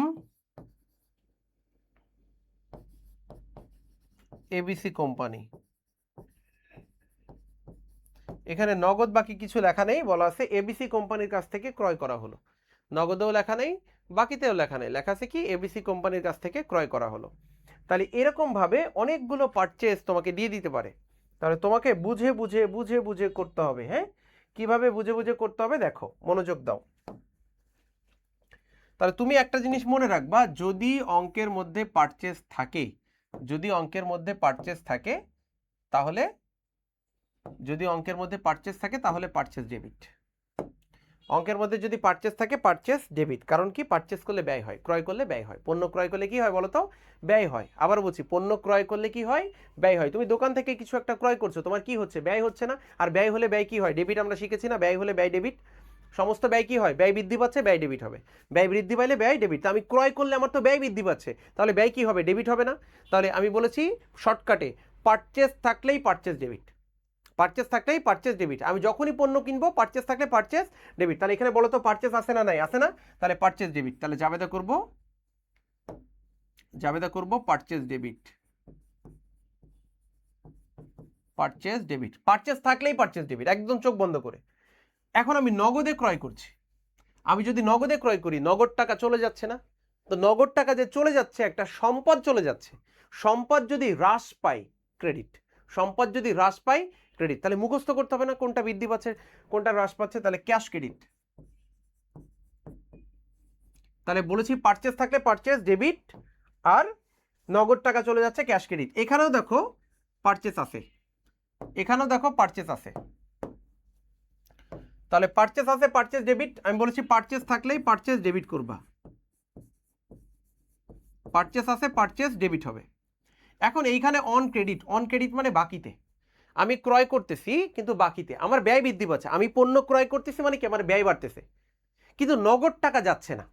এবিসি কোম্পানি। এখানে নগদ বাকি কিছু লেখা নেই, বলা আছে এবিসি কোম্পানির কাছ থেকে ক্রয় করা হলো। নগদেও লেখা নেই, বাকিতেও লেখা নেই, লেখা আছে কি এবিসি কোম্পানির কাছ থেকে ক্রয় করা হলো। তাহলে এরকম ভাবে অনেকগুলো পারচেস তোমাকে দিয়ে দিতে পারে। তাহলে তোমাকে বুঝে বুঝে বুঝে বুঝে করতে হবে। হ্যাঁ, কিভাবে বুঝে বুঝে করতে হবে দেখো, মনোযোগ দাও। তাহলে তুমি একটা জিনিস মনে রাখবা, যদি অঙ্কের মধ্যে পারচেস থাকে যদি অঙ্কের মধ্যে পারচেজ থাকে তাহলে পারচেজ ডেবিট। অঙ্কের মধ্যে যদি পারচেজ থাকে পারচেজ ডেবিট, কারণ কি পারচেজ করলে ব্যয় হয়, ক্রয় করলে ব্যয় হয়। পণ্য ক্রয় করলে কি হয় বলো তো? ব্যয় হয়। আবার বলছি, পণ্য ক্রয় করলে কি হয়? ব্যয় হয়। তুমি দোকান থেকে কিছু একটা ক্রয় করছো, তোমার কি হচ্ছে? ব্যয় হচ্ছে না? আর ব্যয় হলে ব্যয় কি হয়? ডেবিট। আমরা শিখেছি না, ব্যয় হলে ব্যয় ডেবিট। সমস্ত ব্যয় কি হয়? ব্যয় বৃদ্ধি পাচ্ছে, ব্যয় ডেবিট হবে। ব্যয় বৃদ্ধি পাইলে ব্যয় ডেবিট। তা আমি ক্রয় করলে আমার তো ব্যয় বৃদ্ধি পাচ্ছে, তাহলে ব্যয় কি হবে? ডেবিট হবে না? তাহলে আমি বলেছি শর্টকাটে, পারচেজ থাকলেই পারচেজ ডেবিট। পারচেজ থাকলেই পারচেজ ডেবিট। আমি যখনই পণ্য কিনবো পারচেজ থাকলে পারচেজ ডেবিট। তাহলে এখানে বলো তো পারচেজ আছে না নাই? আছে না? তাহলে পারচেজ ডেবিট। তাহলে জাবেদা করব purchase debit. Purchase debit, purchase থাকলেই পারচেজ ডেবিট, একদম চোখ বন্ধ করে। এখন আমি নগদে ক্রয় করছি। আমি যদি নগদে ক্রয় করি, নগদ টাকা চলে যাচ্ছে না? তো নগদ টাকা যে চলে যাচ্ছে, একটা সম্পদ চলে যাচ্ছে। সম্পদ যদি হ্রাস পায়, ক্রেডিট। সম্পদ যদি হ্রাস পায়, ক্রেডিট। তাহলে মুখস্থ করতে হবে না কোনটা বৃদ্ধি পাচ্ছে কোনটা হ্রাস পাচ্ছে। তাহলে ক্যাশ ক্রেডিট। তাহলে বলেছি পারচেজ থাকলে পারচেজ ডেবিট, আর নগদ টাকা চলে যাচ্ছে ক্যাশ ক্রেডিট। এখানেও দেখো পারচেজ আছে, এখানেও দেখো পারচেজ আছে। তাহলে পারচেজ আছে, পারচেজ ডেবিট। আমি বলেছি পারচেজ থাকলেই পারচেজ ডেবিট করবা। পারচেজ আছে, পারচেজ ডেবিট হবে। এখন এইখানে অন ক্রেডিট। অন ক্রেডিট মানে বাকিতে। আমি ক্রয় করতেছি কিন্তু বাকিতে, আমার ব্যয় বৃদ্ধি পাচ্ছে। আমি পণ্য ক্রয় করতেছি মানে কি, আমার ব্যয় বাড়তেছে, কিন্তু নগদ টাকা যাচ্ছে না।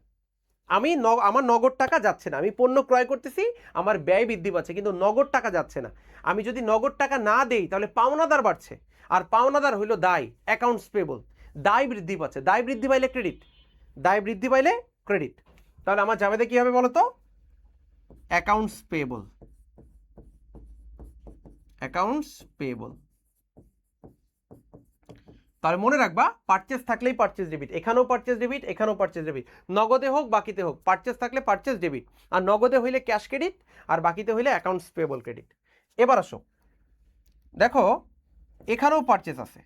আমার নগদ টাকা যাচ্ছে না। আমি পণ্য ক্রয় করতেছি, আমার ব্যয় বৃদ্ধি পাচ্ছে, কিন্তু নগদ টাকা যাচ্ছে না। আমি যদি নগদ টাকা না দেই তাহলে পাওনাদার বাড়ছে, আর পাওনাদার হইল দায়, অ্যাকাউন্টস পেবল। দায় বৃদ্ধি পাচ্ছে, দায় বৃদ্ধি পাইলে ক্রেডিট, দায় বৃদ্ধি পাইলে ক্রেডিট। তাহলে আমার জাবেদা কি হবে বলো তো? Accounts payable. Accounts payable. তাহলে মনে রাখবা, পারচেজ থাকলেই পারচেজ ডেবিট। এখানেও পারচেজ ডেবিট, এখানেও পারচেজ ডেবিট। নগদে হোক বাকিতে হোক, পারচেজ থাকলে পারচেজ ডেবিট, আর নগদে হইলে ক্যাশ ক্রেডিট, আর বাকিতে হইলে অ্যাকাউন্টস পেবল ক্রেডিট। এবার আসো, দেখো এখানেও পারচেজ আছে।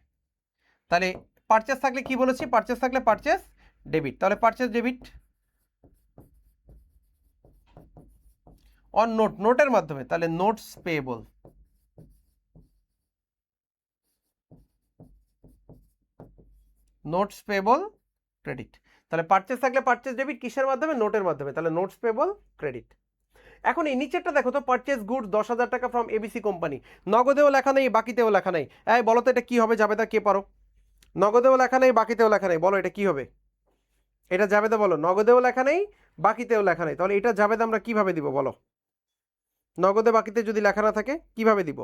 তাহলে পারচেজ থাকলে কি বলেছি? পারচেজ থাকলে পারচেজ ডেবিট। তাহলে পারচেজ ডেবিট অন নোট, নোটের মাধ্যমে। তাহলে notes payable. Notes payable credit. তাহলে পারচেজ থাকলে পারচেজ ডেবিট কিসের মাধ্যমে? নোটের মাধ্যমে। তাহলে নোটস পেবল ক্রেডিট। এখন এই নিচেরটা দেখো তো, পারচেজ গুডস 10,000 টাকা ফ্রম এবিসি কোম্পানি। নগদেও লেখা নেই, বাকিতেও লেখা নেই। এই বলো তো এটা কি হবে জাবেদা? কে পারো? নগদেও লেখা নেই, বাকিতেও লেখা নেই, বলো এটা কি হবে? এটা জাবেদা বলো। নগদেও লেখা নেই, বাকিতেও লেখা নেই, তাহলে এটা জাবেদা আমরা কিভাবে দিব বলো? নগদে বাকিতে যদি লেখা না থাকে কিভাবে দিব?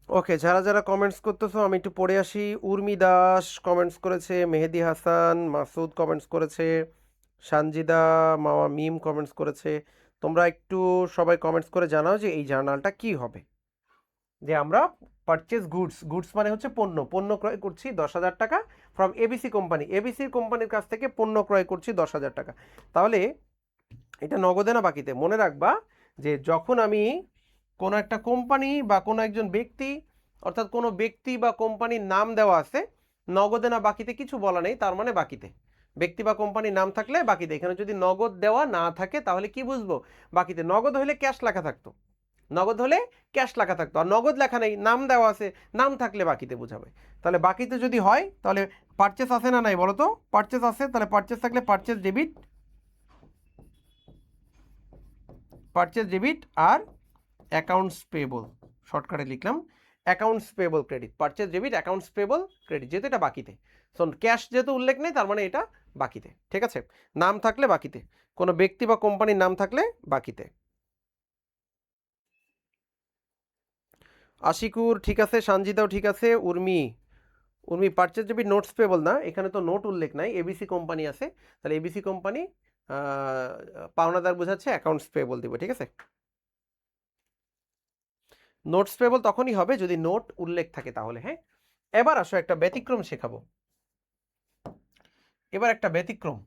ওকে, যারা যারা কমেন্টস করতেছো আমি একটু পড়ে আসি। উর্মি দাস কমেন্টস করেছে, মেহেদি হাসান, মাসুদ কমেন্টস করেছে, সানজিদা মামা মিম কমেন্টস করেছে। তোমরা একটু সবাই কমেন্টস করে জানাও যে এই জার্নালটা কি হবে। যে আমরা পারচেজ গুডস, গুডস মানে হচ্ছে পণ্য, পণ্য ক্রয় করছি 10,000 টাকা ফ্রম এবিসি কোম্পানি। এবিসি কোম্পানির কাছ থেকে পণ্য ক্রয় করছি 10,000 টাকা। তাহলে এটা নগদে না বাকিতে? মনে রাখবা যে যখন আমি কোনো একটা কোম্পানি বা কোনো একজন ব্যক্তি, অর্থাৎ কোনো ব্যক্তি বা কোম্পানির নাম দেওয়া আছে, নগদে না বাকিতে কিছু বলা নেই, তার মানে বাকিতে। ব্যক্তি বা কোম্পানির নাম থাকলে বাকিতে। এখানে যদি নগদ দেওয়া না থাকে তাহলে কি বুঝবো? বাকিতে। নগদ হলে ক্যাশ লেখা থাকতো, নগদ হলে ক্যাশ লেখা থাকতো, আর নগদ লেখা নেই, নাম দেওয়া আছে, নাম থাকলে বাকিতে বোঝাবে। তাহলে বাকিতে যদি হয় তাহলে পারচেস আছে না নাই বলো তো? পারচেস আছে, তাহলে পারচেস থাকলে পারচেস ডেবিট, পারচেস ডেবিট, আর অ্যাকাউন্টস পেবল, শর্টকাটে লিখলাম accounts payable credit. Purchase debit, accounts payable credit, যেহেতু এটা বাকিতে। সো ক্যাশ যেহেতু উল্লেখ নেই তার মানে এটা বাকিতে। ঠিক আছে? নাম থাকলে বাকিতে, কোনো ব্যক্তি বা কোম্পানির নাম থাকলে বাকিতে। আশিকুর ঠিক আছে, সানজিদাও ঠিক আছে, Urmi purchase debit notes payable না, এখানে তো নোট উল্লেখ নাই, এবিসি কোম্পানি আছে। তাহলে এবিসি কোম্পানি পাওনাদার বোঝাচ্ছে, অ্যাকাউন্টস পেয়েবল দিব, ঠিক আছে। নোটস পেয়েবল তখনই হবে যদি নোট উল্লেখ থাকে তাহলে। হ্যাঁ, এবার আসো একটা ব্যতিক্রম শেখাবো। এবার একটা ব্যতিক্রম।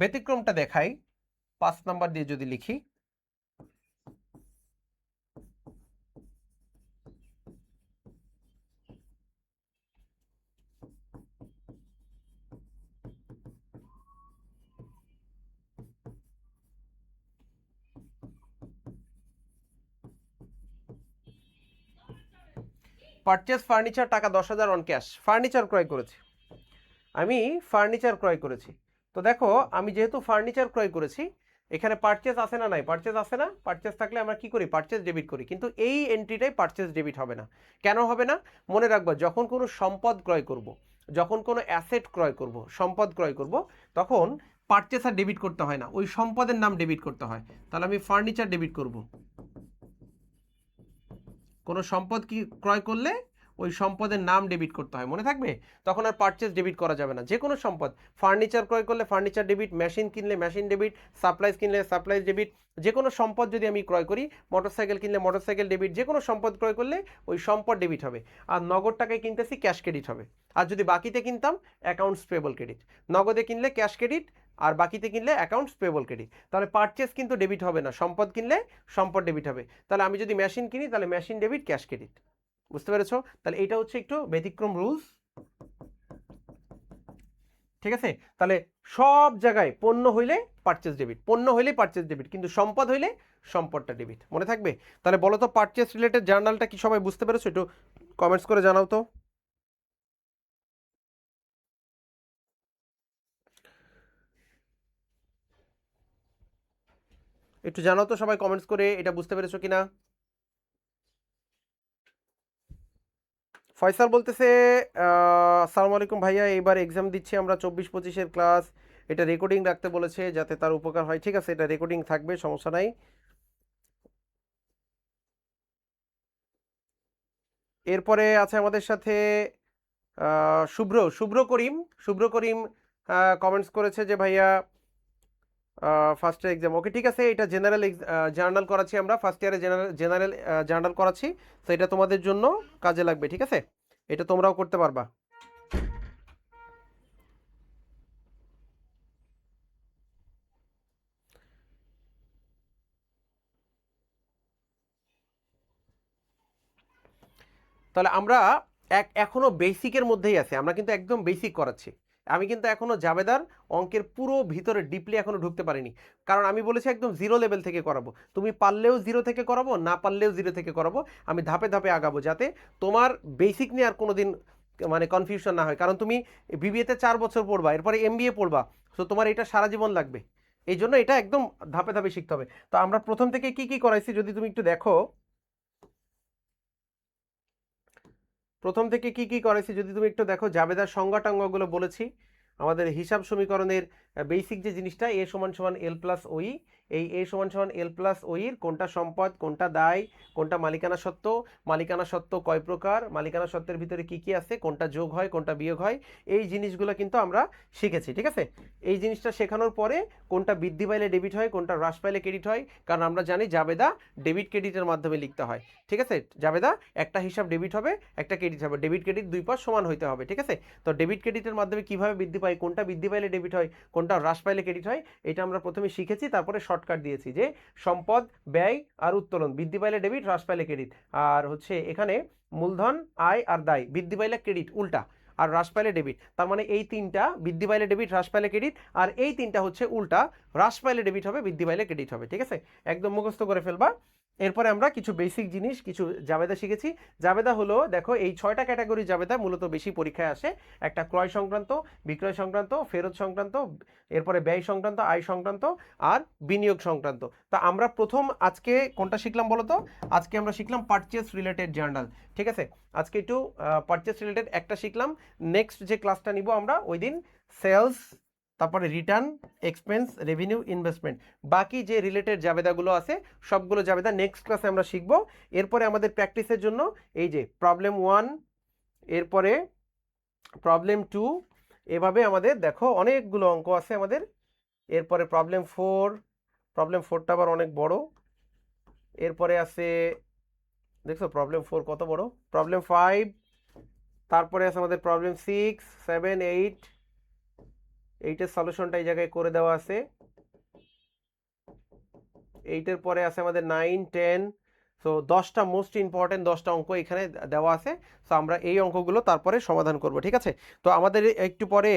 ব্যতিক্রমটা দেখাই 5 নাম্বার দিয়ে যদি লিখি, পারচেজ ফার্নিচার টাকা 10,000 অন ক্যাশ। ফার্নিচার ক্রয় করেছি, আমি ফার্নিচার ক্রয় করেছি। তো দেখো আমি যেহেতু ফার্নিচার ক্রয় করেছি, এখানে পারচেজ আছে না? নাই, পারচেজ আছে না? পারচেজ থাকলে আমরা কি করি? পারচেজ ডেবিট করি। কিন্তু এই এন্ট্রিটাই পারচেজ ডেবিট হবে না। কেন হবে না? মনে রাখবো, যখন কোনো সম্পদ ক্রয় করব, যখন কোনো অ্যাসেট ক্রয় করব, সম্পদ ক্রয় করব, তখন পারচেজ আর ডেবিট করতে হয় না, ওই সম্পদের নাম ডেবিট করতে হয়। তাহলে আমি ফার্নিচার ডেবিট করব। কোনো সম্পদ কি ক্রয় করলে ওই সম্পদের নাম ডেবিট করতে হয়, মনে থাকবে। তখন আর পারচেজ ডেবিট করা যাবে না। যে কোনো সম্পদ, ফার্নিচার ক্রয় করলে ফার্নিচার ডেবিট, মেশিন কিনলে মেশিন ডেবিট, সাপ্লাইজ কিনলে সাপ্লাইজ ডেবিট। যে কোনো সম্পদ যদি আমি ক্রয় করি, মোটরসাইকেল কিনলে মোটরসাইকেল ডেবিট, যে কোনো সম্পদ ক্রয় করলে ওই সম্পদ ডেবিট হবে। আর নগদ টাকায় কিনতেছি, ক্যাশ ক্রেডিট হবে। আর যদি বাকিতে কিনতাম, অ্যাকাউন্টস পেয়েবল ক্রেডিট। নগদে কিনলে ক্যাশ ক্রেডিট, আর বাকিতে কিনলে অ্যাকাউন্টস পেয়েবল ক্রেডিট। তাহলে পারচেজ কিন্তু ডেবিট হবে না, সম্পদ কিনলে সম্পদ ডেবিট হবে। তাহলে আমি যদি মেশিন কিনি, তাহলে মেশিন ডেবিট, ক্যাশ ক্রেডিট। বুঝতে পেরেছো? তাহলে এটা হচ্ছে একটু ব্যতিক্রম রুলস, ঠিক আছে। তাহলে সব জায়গায় পণ্য হইলে পারচেজ ডেবিট, পণ্য হইলে পারচেজ ডেবিট, কিন্তু সম্পদ হইলে সম্পদটা ডেবিট, মনে থাকবে। তাহলে বলো তো পারচেজ রিলেটেড জার্নালটা কি সবাই বুঝতে পেরেছো? একটু কমেন্টস করে জানাও তো। একটু জানাও তো সবাই কমেন্টস করে, এটা বুঝতে পেরেছো কিনা। ফয়সাল বলতেছে আসসালামু আলাইকুম ভাইয়া, এইবার এক্সাম দিচ্ছি আমরা 24-25-এর ক্লাস, এটা রেকর্ডিং রাখতে বলেছে যাতে তার উপকার হয়। ঠিক আছে, এটা রেকর্ডিং থাকবে, সমস্যা নাই। এরপরে আছে আমাদের সাথে শুভ্র, শুভ্র করিম, শুভ্র করিম কমেন্টস করেছে যে ভাইয়া ফার্স্ট ইয়ার এক্সাম, ওকে ঠিক আছে। এটা জেনারেল জার্নাল করাচ্ছি আমরা, ফার্স্ট ইয়ারে জেনারেল জেনারেল জার্নাল করাচ্ছি, তো এটা তোমাদের জন্য কাজে লাগবে, ঠিক আছে। এটা তোমরাও করতে পারবা। তাহলে আমরা এখনো বেসিকের মধ্যেই আছি, আমরা কিন্তু একদম বেসিক করাচ্ছি। আমি কিন্তু এখনো জাবেদার অঙ্কের পুরো ভিতরে ডিপলি এখনো ঢুকতে পারিনি, কারণ আমি বলেছি একদম জিরো লেভেল থেকে করাবো। তুমি পারলেও জিরো থেকে করাবো, না পারলেও জিরো থেকে করাবো। আমি ধাপে ধাপে আগাবো, যাতে তোমার বেসিক নিয়ে আর কোনোদিন মানে কনফিউশন না হয়। কারণ তুমি বিবিএতে 4 বছর পড়বা, এরপরে এমবিএ পড়বা, তো তোমার এটা সারা জীবন লাগবে। এই জন্য এটা একদম ধাপে ধাপে শিখতে হবে। তো আমরা প্রথম থেকে কি কি করাইছি যদি তুমি একটু দেখো, প্রথম থেকে কি কি করেছি যদি তুমি একটু দেখো, জাবেদার সংজ্ঞা টাঙ্গাগুলো বলেছি। আমাদের হিসাব সমীকরণের বেসিক যে জিনিসটা, এ সমান সমান এল প্লাস ওই, এই এ সমান সমান এল প্লাস ওইর কোনটা সম্পদ, কোনটা দায়, কোনটা মালিকানা সত্ত্ব, মালিকানা সত্ত্ব কয় প্রকার, মালিকানা সত্ত্বের ভিতরে কি কি আছে, কোনটা যোগ হয় কোনটা বিয়োগ হয়, এই জিনিসগুলো কিন্তু আমরা শিখেছি, ঠিক আছে। এই জিনিসটা শেখানোর পরে কোনটা বৃদ্ধি পাইলে ডেবিট হয়, কোনটা হ্রাস পাইলে ক্রেডিট হয়, কারণ আমরা জানি জাবেদা ডেবিট ক্রেডিটের মাধ্যমে লিখতে হয়, ঠিক আছে। জাবেদা একটা হিসাব ডেবিট হবে, একটা ক্রেডিট হবে, ডেবিট ক্রেডিট দুই পাশ সমান হইতে হবে, ঠিক আছে। তো ডেবিট ক্রেডিটের মাধ্যমে কিভাবে বৃদ্ধি পায়, কোনটা বৃদ্ধি পাইলে ডেবিট হয়, কোনটা হ্রাস পাইলে ক্রেডিট হয়, এটা আমরা প্রথমে শিখেছি। তারপরে শর্টকাট দিয়েছি যে সম্পদ, ব্যয় আর উত্তোলন, বৃদ্ধি পাইলে ডেবিট, হ্রাস পাইলে ক্রেডিট। আর হচ্ছে এখানে মূলধন, আয় আর দায়, বৃদ্ধি পাইলে ক্রেডিট উল্টা, আর হ্রাস পাইলে ডেবিট। তার মানে এই তিনটা, বৃদ্ধি পাইলে ডেবিট, হ্রাস পাইলে ক্রেডিট, আর এই তিনটা হচ্ছে উল্টা, হ্রাস পাইলে ডেবিট হবে, বৃদ্ধি পাইলে ক্রেডিট হবে, ঠিক আছে। একদম মুখস্থ করে ফেলবা। এরপরে আমরা কিছু বেসিক জিনিস কিছু জাবেদা শিখেছি। জাবেদা হলো, দেখো এই 6টা ক্যাটাগরি জাবেদা মূলত বেশি পরীক্ষায় আসে। একটা ক্রয় সংক্রান্ত, বিক্রয় সংক্রান্ত, ফেরত সংক্রান্ত, এরপরে ব্যয় সংক্রান্ত, আয় সংক্রান্ত, আর বিনিয়োগ সংক্রান্ত। তা আমরা প্রথম আজকে কোনটা শিখলাম বলো তো? আজকে আমরা শিখলাম পারচেস রিলেটেড জার্নাল। ঠিক আছে, আজকে একটু পারচেস রিলেটেড একটা শিখলাম। নেক্সট যে ক্লাসটা নিব আমরা ওই দিন সেলস, তারপরে রিটার্ন, এক্সপেন্স, রেভিনিউ, ইনভেস্টমেন্ট, বাকি যে রিলেটেড জাবেদাগুলো আছে সবগুলো জাবেদা নেক্সট ক্লাসে আমরা শিখব। এরপরে আমাদের প্র্যাকটিসের জন্য এই যে প্রবলেম 1, এরপরে প্রবলেম 2, এভাবে আমাদের দেখো অনেকগুলো অঙ্ক আছে আমাদের। এরপরে প্রবলেম 4, প্রবলেম 4টা আবার অনেক বড়। এরপরে আছে, দেখছো প্রবলেম 4 কত বড়, প্রবলেম 5, তারপরে আছে আমাদের প্রবলেম 6, 7, 8, এইটের সলিউশনটা এই জায়গায় করে দেওয়া আছে। এইটের পরে আছে আমাদের 9, 10। সো 10টা মোস্ট ইম্পর্টেন্ট 10টা অঙ্ক এখানে দেওয়া আছে। সো আমরা এই অঙ্কগুলো তারপরে সমাধান করব, ঠিক আছে? তো আমাদের একটু পরে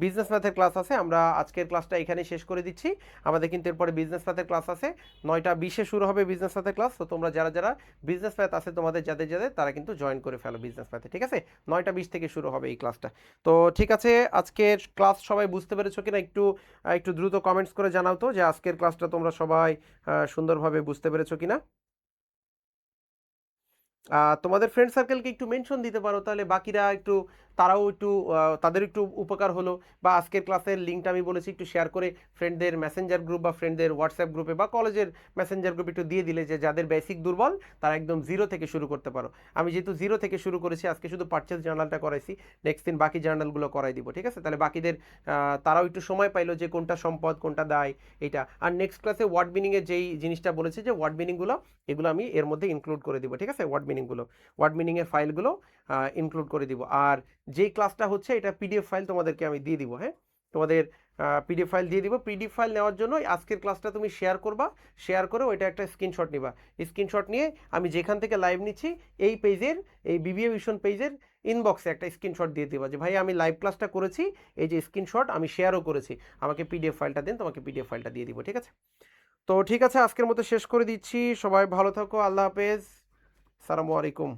বিজনেস ম্যাথের ক্লাস আছে, আমরা আজকের ক্লাসটা এখানেই শেষ করে দিচ্ছি। আমাদের কিন্তু এরপরে বিজনেস ম্যাথের ক্লাস আছে, 9টা 20-এ শুরু হবে বিজনেস ম্যাথের ক্লাস। তো তোমরা যারা যারা বিজনেস ম্যাথ আছে তোমাদের যাদের যাদের, তারা কিন্তু জয়েন করে ফেলো বিজনেস ম্যাথে, ঠিক আছে? 9টা 20 থেকে শুরু হবে এই ক্লাসটা। তো ঠিক আছে, আজকের ক্লাস সবাই বুঝতে পেরেছো কিনা একটু একটু দ্রুত কমেন্টস করে জানাও তো যে আজকের ক্লাসটা তোমরা সবাই সুন্দরভাবে বুঝতে পেরেছো কিনা। তোমাদের ফ্রেন্ড সার্কেলকে একটু মেনশন দিতে পারো, তাহলে বাকিরা একটু, তারাও একটু তাদের একটু উপকার হলো। বা আজকের ক্লাসের লিঙ্কটা আমি বলেছি একটু শেয়ার করে ফ্রেন্ডদের মেসেঞ্জার গ্রুপ বা ফ্রেন্ডদের হোয়াটসঅ্যাপ গ্রুপে বা কলেজের মেসেঞ্জার গ্রুপে একটু দিয়ে দিলে, যে যাদের বেসিক দুর্বল তারা একদম জিরো থেকে শুরু করতে পারো। আমি যেহেতু জিরো থেকে শুরু করেছি, আজকে শুধু পারচেজ জার্নালটা করাইছি, নেক্সট দিন বাকি জার্নালগুলো করাই দিব, ঠিক আছে? তাহলে বাকিদের তারাও একটু সময় পাইলো যে কোনটা সম্পদ কোনটা দায় এটা। আর নেক্সট ক্লাসে ওয়ার্ড মিনিংয়ের যেই জিনিসটা বলেছি, যে ওয়ার্ড মিনিংগুলো এগুলো আমি এর মধ্যে ইনক্লুড করে দিব, ঠিক আছে? ওয়ার্ড মিনিংয়ের ফাইলগুলো ইনক্লুড করে দিব। আর যেই ক্লাসটা হচ্ছে এটা পিডিএফ ফাইল তোমাদেরকে আমি দিয়ে দিব, হ্যাঁ? তোমাদের পিডিএফ ফাইল দিয়ে দিব। পিডিএফ ফাইল নেওয়ার জন্য আজকের ক্লাসটা তুমি শেয়ার করবা, শেয়ার করে ওইটা একটা স্ক্রিনশট নিবা। স্ক্রিনশট নিয়ে আমি যেখান থেকে লাইভ নিচ্ছি এই পেজের, এই বিবিএ ভিশন পেজের ইনবক্সে একটা স্ক্রিনশট দিয়ে দিবা যে ভাই আমি লাইভ ক্লাসটা করেছি, এই যে স্ক্রিনশট আমি শেয়ারও করেছি, আমাকে পিডিএফ ফাইলটা দিন, তোমাকে পিডিএফ ফাইলটা দিয়ে দিব, ঠিক আছে? তো ঠিক আছে, আজকের মতো শেষ করে দিচ্ছি। সবাই ভালো থাকো, আল্লাহ হাফেজ, আসসালামু আলাইকুম।